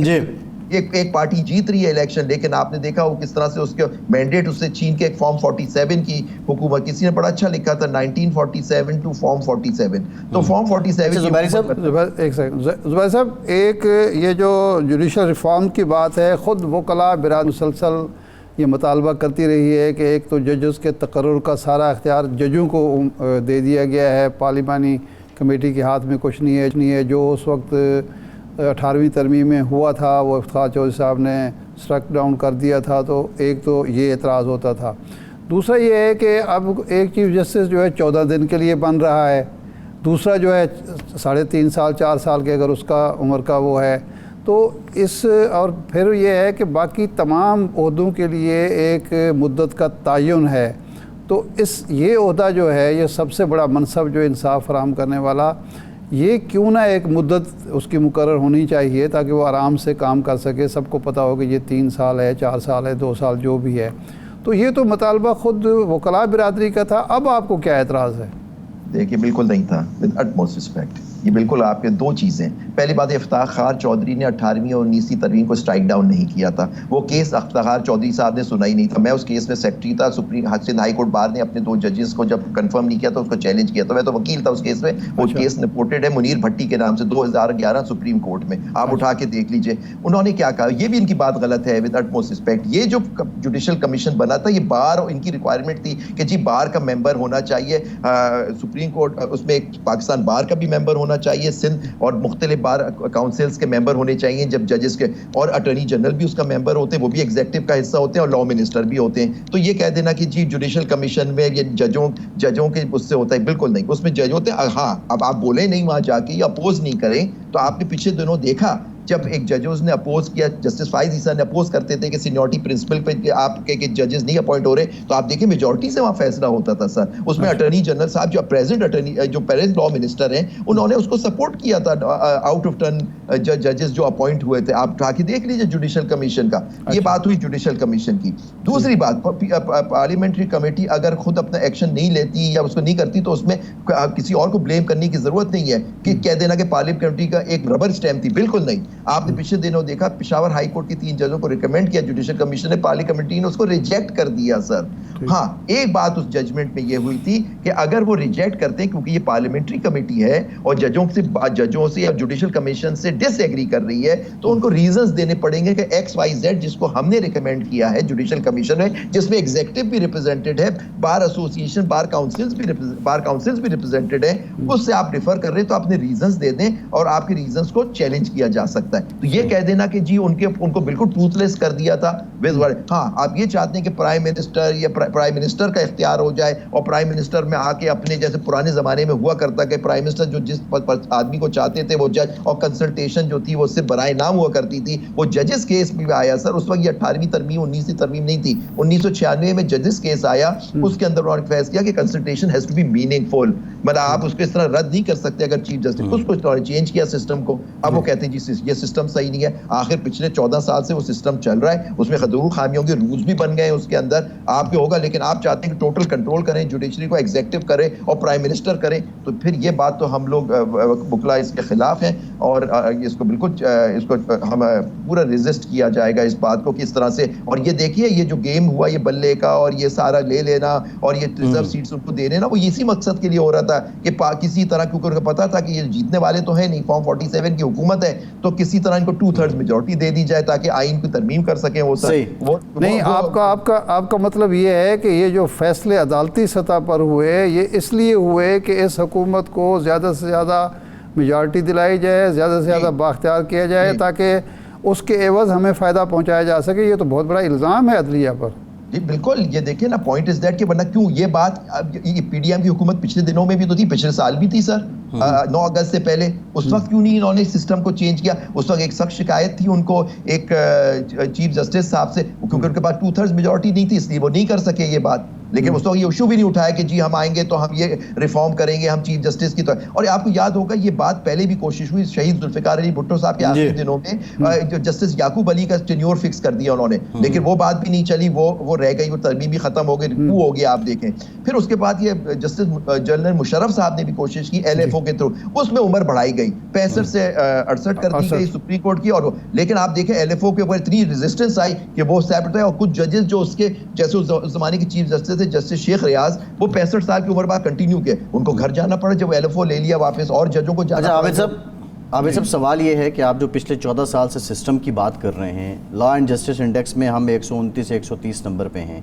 कि एक पार्टी जीत रही है इलेक्शन, लेकिन आपने देखा वो किस तरह से उसके मैंडेट उससे छीन के एक फॉर्म 47 की हुकूमत, किसी ने बड़ा अच्छा लिखा था 1947 टू फॉर्म 47। तो फॉर्म 47 ज़ुबैरी साहब, एक सेकंड ज़ुबैर साहब, एक ये जो जुडिशल रिफॉर्म की बात है, ख़ुद वकला बिरादरी मुसलसल ये मुतालबा करती रही है कि एक तो जजेस के तकर्रुर का सारा इख्तियार जजों को दे दिया गया है, पार्लिमानी कमेटी के हाथ में कुछ नहीं है। जो उस वक्त 18वीं तरमीम में हुआ था वो इफ्तिखार चौधरी साहब ने स्ट्रक डाउन कर दिया था, तो एक तो ये एतराज़ होता था। दूसरा ये है कि अब एक चीफ जस्टिस जो है 14 दिन के लिए बन रहा है, दूसरा जो है 3.5 साल 4 साल के अगर उसका उम्र का वो है, तो और फिर ये है कि बाकी तमाम ओहदों के लिए एक मुद्दत का तयन है। तो ये ओहदा जो है, ये सबसे बड़ा मनसब जो इंसाफ फराहम करने वाला, ये क्यों ना एक मुद्दत उसकी मुकर्रर होनी चाहिए ताकि वो आराम से काम कर सके। सबको पता हो कि ये 3 साल है, 4 साल है, 2 साल जो भी है। तो ये तो मुतालबा खुद वकला बिरादरी का था, अब आपको क्या एतराज़ है? देखिए, बिल्कुल नहीं था, विद अटमोस्ट रिस्पेक्ट। ये बिल्कुल आपके 2 चीज़ें। पहली बात, इफ्तिखार चौधरी ने 18वीं और 19वीं तरमीम को स्ट्राइक डाउन नहीं किया था। वो केस इफ्तिखार चौधरी साहब ने सुना ही नहीं था। मैं उस केस में सेक्रेटरी था। Supreme Sindh high court bar ने अपने 2 जजेस को जब कंफर्म नहीं किया तो उसको चैलेंज किया, तो मैं तो वकील था उस केस में। वो केस रिपोर्टेड है मुनीर भट्टी के नाम से 2011 सुप्रीम कोर्ट में, आप उठा के देख लीजिए। उन्होंने क्या कहा, ये भी इनकी बात गलत है, विद अटमोस्ट रिस्पेक्ट। ये जो जुडिशल कमीशन बना था, ये बार इनकी रिक्वायरमेंट थी कि जी बार का मेंबर होना चाहिए, सुप्रीम कोर्ट उसमें एक पाकिस्तान बार का भी मेंबर होना होना चाहिए, सिंध और मुख्तलिफ बार काउंसिल्स के मेंबर होने चाहिए जब जजेस के, और अटॉर्नी जनरल भी उसका मेंबर होते हैं, वो भी एग्जीक्यूटिव का हिस्सा होते हैं, और लॉ मिनिस्टर भी होते हैं। तो ये कह देना कि जी जुडिशल कमीशन में ये जजों के उससे होता है, बिल्कुल नहीं, उसमें जज होते हैं। हाँ, अब आप बोले नहीं वहां जाके या अपोज नहीं करें, तो आपने पिछले दिनों देखा जब एक जजेस ने अपोज किया, जस्टिस फाइज ईसा ने अपोज करते थे कि सीनियरिटी प्रिंसिपल पे आपके जजेस नहीं अपॉइंट हो रहे, तो आप देखिए मेजॉरिटी से वहां फैसला होता था सर। उसमें अटॉर्नी जनरल साहब जो प्रेजेंट लॉ मिनिस्टर हैं, उन्होंने उसको सपोर्ट किया था। आउट ऑफ टर्न जजेस जो अपॉइंट हुए थे, आप उठा के देख लीजिए जुडिशल कमीशन का। ये बात हुई जुडिशल कमीशन की। दूसरी बात, पार्लियामेंट्री कमेटी अगर खुद अपना एक्शन नहीं लेती या उसको नहीं करती, तो उसमें किसी और को ब्लेम करने की जरूरत नहीं है कि कह देना कि पार्लियामेंट्री कमेटी का एक रबर स्टैम्प थी, बिल्कुल नहीं। आपने पिछले दिनों देखा पेशावर हाई कोर्ट के 3 जजों को रिकमेंड किया जुडिशल कमीशन ने, पार्लियामेंट्री कमेटी ने उसको रिजेक्ट कर दिया सर। हाँ, एक बात उस जजमेंट में ये हुई थी कि अगर वो रिजेक्ट करते हैं क्योंकि ये पार्लियामेंट्री कमेटी है और जजों से या जुडिशल कमीशन से डिसएग्री कर रही है, तो उनको रीजंस देने पड़ेंगे कि XYZ जिसको हमने रिकमेंड किया है जुडिशल कमीशन में, जिसमें एग्जीक्यूटिव भी रिप्रेजेंटेड है, बार एसोसिएशन, बार काउंसिल्स भी रिप्रेजेंटेड है, उससे आप डिफर कर रहे हैं, तो अपने रीजंस दे दें और आपके रीजंस को चैलेंज किया जा सकता है। तो ये कह देना कि जी उनको बिल्कुल टूथलेस कर दिया था। हाँ, आप ये चाहते हैं कि प्राइम मिनिस्टर या प्राइम मिनिस्टर का इख्तियार हो जाए और प्राइम मिनिस्टर में आके अपने, जैसे पुराने जमाने में हुआ करता कि प्राइम मिनिस्टर जो जिस आदमी को चाहते थे वो जज, और कंसल्टेशन जो थी वो सिर्फ बराए नाम हुआ करती थी। वो जजेस केस भी आया सर, उस वक्त ये 18वीं तरमीम 19वीं तरमीम नहीं थी, 1996 में जजेस केस आया, उसके अंदर उन्होंने फैसला किया कि consultation has to be meaningful, मतलब आप उसको इस तरह रद्द नहीं कर सकते अगर चीफ जस्टिस, उसको चेंज किया सिस्टम को। अब वो कहते हैं जी ये सिस्टम सही नहीं है। आखिर पिछले 14 साल से वो सिस्टम चल रहा है, उसमें खदरू खामियों के रूल्स भी बन गए उसके अंदर, आपके होगा, लेकिन आप चाहते हैं कि टोटल कंट्रोल करें, जुडिशरी को एग्जीक्यूटिव करें और प्राइम मिनिस्टर करें, तो फिर ये बात तो हम लोग बुकला इसके खिलाफ हैं और इसको बिल्कुल इसको हम पूरा रेजिस्ट किया जाएगा इस बात को किस तरह से। और ये देखिए ये जो गेम हुआ ये बल्ले का और ये सारा ले लेना और ये रिजर्व सीट्स उनको दे देना, वो इसी मकसद के लिए हो रहा था कि किसी तरह, क्योंकि उनको पता था कि ये जीतने वाले तो है नहीं, फॉर्म 47 की हुकूमत है, तो किसी तरह इनको 2/3 मेजॉरिटी दे दी जाए ताकि आइन की तरमीम कर सकें वो सर। नहीं, आपका मतलब ये है कि ये जो फैसले अदालती सतह पर हुए ये इसलिए हुए कि इस हुकूमत को ज़्यादा से ज़्यादा मेजॉरिटी दिलाई जाए, ज़्यादा से ज़्यादा बाख्तियार किया जाए ताकि उसके एवज़ हमें फ़ायदा पहुँचाया जा सके। ये तो बहुत बड़ा इल्ज़ाम है अदलिया पर। जी बिल्कुल, ये देखिए ना, पॉइंट इज दैट कि वरना क्यों ये बात, PDM की हुकूमत पिछले दिनों में भी तो थी, पिछले साल भी थी सर, 9 अगस्त से पहले। उस वक्त क्यों नहीं इन्होंने सिस्टम को चेंज किया? उस वक्त एक सख्त शिकायत थी उनको एक चीफ जस्टिस साहब से, क्योंकि उनके पास 2/3 मेजॉरिटी नहीं थी, इसलिए वो नहीं कर सके ये बात। लेकिन उस वक्त ये इशू भी नहीं उठाया कि जी हम आएंगे तो हम ये रिफॉर्म करेंगे, हम चीफ जस्टिस की तरह। और आपको याद होगा ये बात पहले भी कोशिश हुई शहीद जुल्फिकार अली भुट्टो साहब के आखिरी दिनों में, जो जस्टिस याकूब अली का टेन्योर फिक्स कर दिया उन्होंने, लेकिन वो बात भी नहीं चली, वो रह गई, वो तरमीम भी खत्म हो गई, रिकू हो गया आप देखें। फिर उसके बाद ये जस्टिस जनरल मुशर्रफ साहब ने भी कोशिश की LFO के थ्रू, उसमें उम्र बढ़ाई गई, 65 से 68 कर दी गई सुप्रीम कोर्ट की। और लेकिन आप देखें LFO के ऊपर इतनी रेजिस्टेंस आई कि वो एक्सेप्ट है, और कुछ जजेस जो उसके जैसे उस जमाने के चीफ जस्टिस थे जस्टिस शेख रियाज, वो 65 साल की उम्र बाद कंटिन्यू किए, उनको घर जाना पड़ा जब LFO ले लिया वापस, और जजों को जाना। आबिद साहब सवाल ये है कि आप जो पिछले 14 साल से सिस्टम की बात कर रहे हैं, लॉ एंड जस्टिस इंडेक्स में हम 129 से 130 नंबर पे हैं,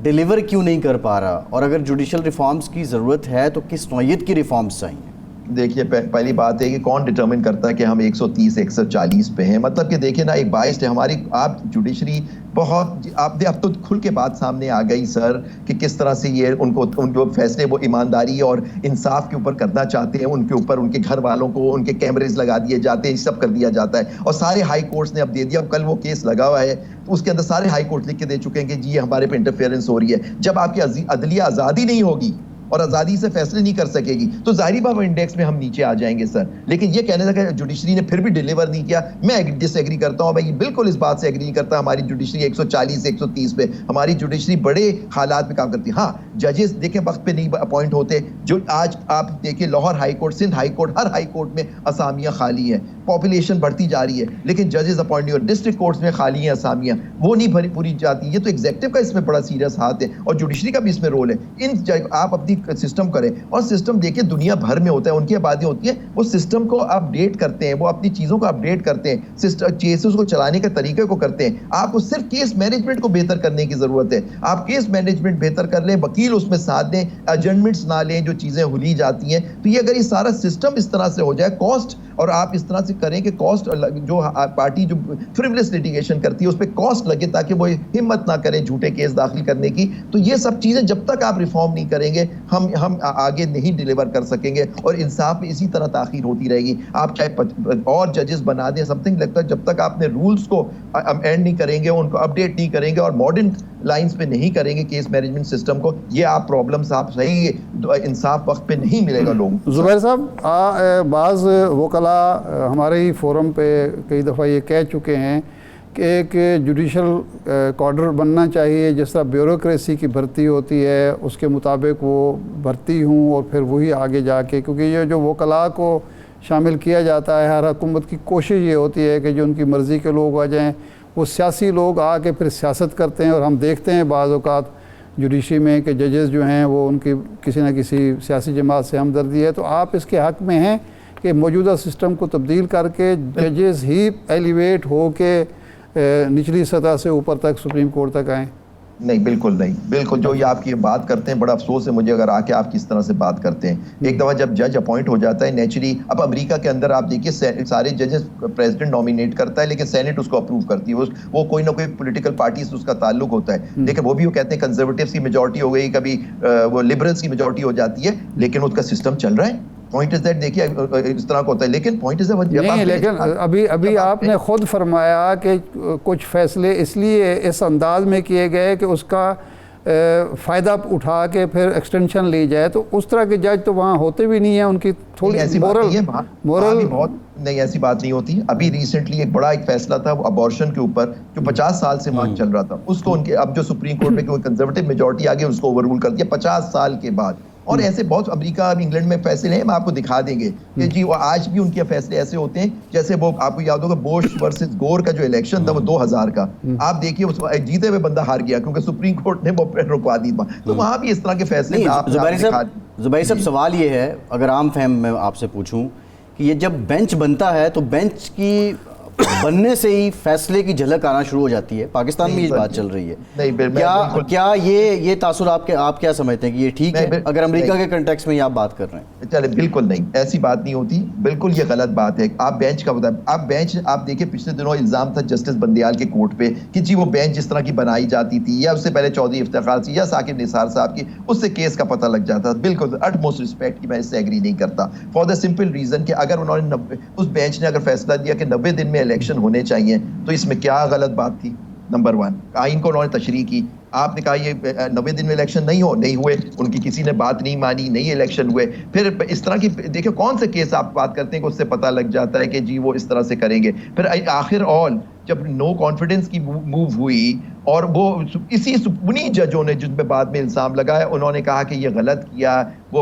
डिलीवर क्यों नहीं कर पा रहा? और अगर जुडिशल रिफॉर्म्स की ज़रूरत है तो किस नौयत की रिफॉर्म्स चाहिए? देखिए पहली बात है कि कौन डिटरमिन करता है कि हम 130 140 पे हैं? मतलब कि देखिए ना, एक बाइस्ड है हमारी आप जुडिशरी बहुत, आप अब तो खुल के बात सामने आ गई सर कि किस तरह से ये उनको फैसले वो ईमानदारी और इंसाफ के ऊपर करना चाहते हैं, उनके ऊपर उनके घर वालों को उनके कैमरेज लगा दिए जाते हैं, सब कर दिया जाता है। और सारे हाई कोर्ट्स ने अब दे दिया, कल वो केस लगा हुआ है तो उसके अंदर सारे हाई कोर्ट लिख के दे चुके हैं कि जी ये हमारे पे इंटरफेरेंस हो रही है। जब आपकी अदलिया आज़ादी नहीं होगी और आज़ादी से फैसले नहीं कर सकेगी तो जाहिर बात इंडेक्स में हम नीचे आ जाएंगे सर। लेकिन ये कहने लगा जुडिशरी ने फिर भी डिलीवर नहीं किया, मैं डिसएग्री करता हूँ, मैं बिल्कुल इस बात से एग्री नहीं करता। हमारी जुडिशरी 140 से 130 पे, हमारी जुडिशरी बड़े हालात में काम करती है। हाँ, जजेस देखें वक्त पे नहीं अपॉइंट होते, जो आज आप देखिए Lahore high court, Sindh high court, हर हाई कोर्ट में असामियाँ खाली हैं, पॉपुलेशन बढ़ती जा रही है लेकिन जजेस अपॉइंट नहीं हो। डिस्ट्रिक्ट कोर्ट्स में खाली हैं असामियाँ, वो नहीं पूरी जाती। ये तो एग्जीक्यूटिव का इसमें बड़ा सीरियस हाथ है और जुडिशरी का भी इसमें रोल है। आप अपनी सिस्टम करें। और सिस्टम देखिए दुनिया भर में होता है, उनकी आबादी होती है, वो सिस्टम को अपडेट करते हैं, वो अपनी चीज़ों को अपडेट करते हैं, सिस्टम केसेस को चलाने के तरीके को करते हैं। आपको सिर्फ केस मैनेजमेंट को बेहतर करने की ज़रूरत है। आप केस मैनेजमेंट बेहतर कर लें, वकील उसमें साथ दें, एडजमेंट्स ना लें जो चीज़ें हुली जाती हैं। तो ये अगर ये सारा सिस्टम इस तरह से हो जाए, कॉस्ट, और आप इस तरह से करें कि कॉस्ट जो पार्टी जो फ्रिवलेस लिटिगेशन करती है उस पर कॉस्ट लगे ताकि वो हिम्मत ना करें झूठे केस दाखिल करने की। तो ये सब चीज़ें जब तक आप रिफॉर्म नहीं करेंगे हम आगे नहीं डिलीवर कर सकेंगे और इंसाफ में इसी तरह ताखीर होती रहेगी। आप चाहे और जजेस बना दें, समथिंग लगता है, जब तक आपने रूल्स को एंड नहीं करेंगे, उनको अपडेट नहीं करेंगे और मॉडर्न लाइंस पे नहीं करेंगे केस मैनेजमेंट सिस्टम को, ये आप प्रॉब्लम्स आप सही इंसाफ वक्त पे नहीं मिलेगा लोगों को। ज़ुबैर साहब, बाज़ वकला हमारे ही फोरम पे कई दफ़ा ये कह चुके हैं कि एक जुडिशल कॉर्डर बनना चाहिए, जिस तरह ब्यूरोक्रेसी की भर्ती होती है उसके मुताबिक वो भर्ती हूँ और फिर वही आगे जाके, क्योंकि ये जो वकला को शामिल किया जाता है, हर हुकूमत की कोशिश ये होती है कि जो उनकी मर्ज़ी के लोग आ जाएँ, वो सियासी लोग आके फिर सियासत करते हैं। और हम देखते हैं बाज़ औक़ात जुडिशरी में कि जजेस जो हैं वो उनकी किसी न किसी सियासी जमात से हमदर्दी है। तो आप इसके हक़ में हैं कि मौजूदा सिस्टम को तब्दील करके जजेस ही एलिवेट हो के निचली सतह से ऊपर तक सुप्रीम कोर्ट तक आएँ? नहीं, बिल्कुल नहीं, बिल्कुल। जो ये आपकी बात करते हैं, बड़ा अफसोस है मुझे अगर आके आप किस तरह से बात करते हैं। एक दफ़ा जब जज अपॉइंट हो जाता है नेचुरली, अब अमेरिका के अंदर आप देखिए सारे जजेस प्रेसिडेंट नॉमिनेट करता है लेकिन सेनेट उसको अप्रूव करती है। वो कोई ना कोई पॉलिटिकल पार्टी से उसका ताल्लुक होता है, लेकिन वो भी वो कहते हैं कंजर्वेटिव्स की मेजॉरिटी हो गई, कभी वो लिबरल्स की मेजॉरिटी हो जाती है, लेकिन उसका सिस्टम चल रहा है। पॉइंट इज दैट, देखिए इस तरह का होता है, लेकिन पॉइंट इज नहीं, लेकिन अभी आपने खुद फरमाया कि कुछ फैसले इसलिए इस अंदाज में किए गए कि उसका फ़ायदा उठा के फिर एक्सटेंशन ली जाए, तो उस तरह के जज तो वहाँ होते भी नहीं है। उनकी थोड़ी ऐसी मोरल बहुत नहीं, ऐसी बात नहीं होती। अभी रिसेंटली एक बड़ा एक फैसला था अबॉर्शन के ऊपर जो 50 साल से मांग चल रहा था, उसको उनके अब जो सुप्रीम कोर्ट में कोई कंजर्वेटिव मेजॉरिटी आ गई उसको ओवररूल कर दिया 50 साल के बाद। और ऐसे बहुत अमेरिका और इंग्लैंड में फैसले हैं, हम आपको दिखा देंगे कि जी वो आज भी उनके फैसले ऐसे होते हैं। जैसे वो आपको याद होगा बोश वर्सेस गोर का जो इलेक्शन था वो 2000 का, आप देखिए उस जीते हुए बंदा हार गया क्योंकि सुप्रीम कोर्ट ने वो रुकवा दी। तो वहां भी इस तरह के फैसले ज़ुबैर साहब, सवाल ये है, अगर आम फहम मैं आपसे पूछूं कि ये जब बेंच बनता है तो बेंच की बनने से ही फैसले की झलक आना शुरू हो जाती है। पाकिस्तान में ये बात चल रही है। क्या ये तासुर आप क्या समझते हैं कि ये ठीक है अगर अमेरिका के कंटेक्स्ट में ये आप बात कर रहे हैं? चले, बिल्कुल नहीं, ऐसी बात नहीं होती, बिल्कुल ये गलत बात है। आप बेंच का बताएं, आप देखिए पिछले दिनों इल्जाम था जस्टिस बंदियाल के कोर्ट पे कि जी वो बेंच जिस तरह की बनाई जाती थी, या उससे पहले चौधरी इफ्तिखार थी या साकिब निसार साहब की, उससे केस का पता लग जाता। बिल्कुल अटमोस्ट रिस्पेक्ट की, मैं इससे एग्री नहीं करता, फॉर द सिंपल रीजन कि अगर उन्होंने उस बेंच ने अगर फैसला दिया कि 90 दिन में इलेक्शन होने चाहिए तो इसमें क्या गलत बात थी? नंबर 1, आइन को उन्होंने तशरीह की, आपने कहा ये 90 दिन में इलेक्शन नहीं हुए, उनकी किसी ने बात नहीं मानी, नहीं इलेक्शन हुए। फिर इस तरह की देखिए कौन से केस आप बात करते हैं कि उससे पता लग जाता है कि जी वो इस तरह से करेंगे। फिर आखिर ऑल जब नो कॉन्फिडेंस की मूव हुई और वो इसी उन्हीं जजों ने जिन पे बाद में इल्ज़ाम लगाया, उन्होंने कहा कि ये गलत किया, वो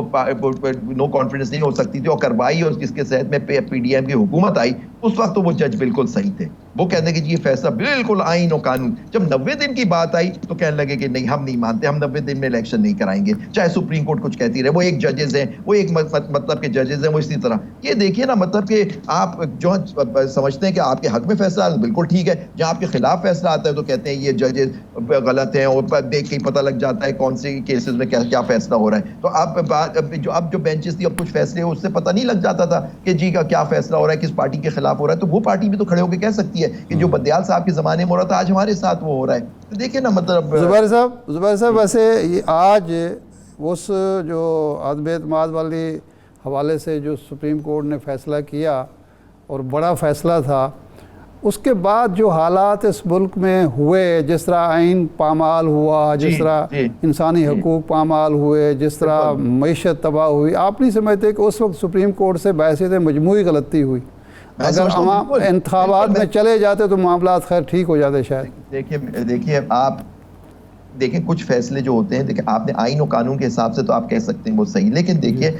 नो कॉन्फिडेंस नहीं हो सकती थी और करवाई, और जिसके तहत में पीडीएम की हुकूमत आई, उस वक्त तो वो जज बिल्कुल सही थे। वो कहते हैं कि जी ये फैसला बिल्कुल आइन और कानून। जब 90 दिन की बात आई तो कहने लगे कि नहीं, हम नहीं मानते, हम 90 दिन में इलेक्शन नहीं कराएंगे, चाहे सुप्रीम कोर्ट कुछ कहती रहे। वो एक जजेस हैं, वो एक मतलब के जजेस हैं, वो इसी तरह। ये देखिए ना, मतलब कि आप जो समझते हैं कि आपके हक में फैसला बिल्कुल ठीक है, जहाँ आपके खिलाफ फैसला आता है तो कहते हैं ये जजेस गलत हैं, और देख के ही पता लग जाता है कौन से केसेस में क्या फैसला हो रहा है। तो अब जो बेंचेस थी, अब कुछ फैसले उससे पता नहीं लग जाता था कि जी का क्या फैसला हो रहा है, किस पार्टी के खिलाफ हो रहा है। तो वो पार्टी भी तो खड़े होकर कह सकती है कि जो बंदियाल साहब के ज़माने में हो रहा था आज हमारे साथ वो हो रहा है। तो देखिए ना, मतलब ज़ुबैर साहब वैसे ये आज उस जो आदम एतमाद वाली हवाले से जो सुप्रीम कोर्ट ने फ़ैसला किया और बड़ा फ़ैसला था, उसके बाद जो हालात इस मुल्क में हुए, जिस तरह आइन पामाल हुआ, जिस तरह इंसानी हकूक़ पामाल हुए, जिस तरह मईशत तबाह हुई, आप नहीं समझते कि उस वक्त सुप्रीम कोर्ट से बहसीत मजमूई गलती हुई? अगर हम इंतखाबात में चले जाते तो मामला खैर ठीक हो जाते शायद। देखिए आप देखिए कुछ फैसले जो होते हैं, देखिए आपने आइन और कानून के हिसाब से तो आप कह सकते हैं वो सही, लेकिन देखिए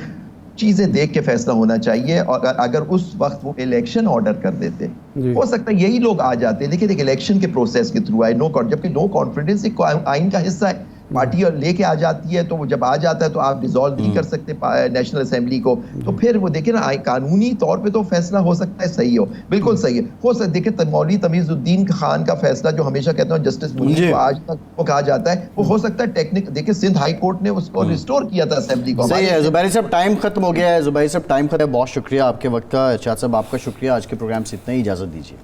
चीज़ें देख के फैसला होना चाहिए। और अगर उस वक्त वो इलेक्शन ऑर्डर कर देते, हो सकता है यही लोग आ जाते, लेकिन एक इलेक्शन के प्रोसेस के थ्रू आए, जबकि नो कॉन्फिडेंस एक आइन का हिस्सा है। पार्टी लेके आ जाती है, तो वो जब आ जाता है तो आप डिसॉल्व नहीं कर सकते नेशनल असेंबली को। तो फिर वो देखिए ना, कानूनी तौर पे तो फैसला हो सकता है सही हो, बिल्कुल सही है, हो सकता है। देखिए मौलवी तमीजुद्दीन खान का फैसला जो हमेशा कहते हैं जस्टिस मुनीर को आज तक वो कहा जाता है, वो हो सकता है टेक्निक, देखिए सिंध हाई कोर्ट ने उसको रिस्टोर किया था असेंबली को। सही है जुबैर साहब, टाइम खत्म हो गया है। जुबैर साहब टाइम खत्म है, बहुत शुक्रिया आपके वक्त का। इरशाद साहब आपका शुक्रिया। आज के प्रोग्राम से इतना ही, इजाज़त दीजिए।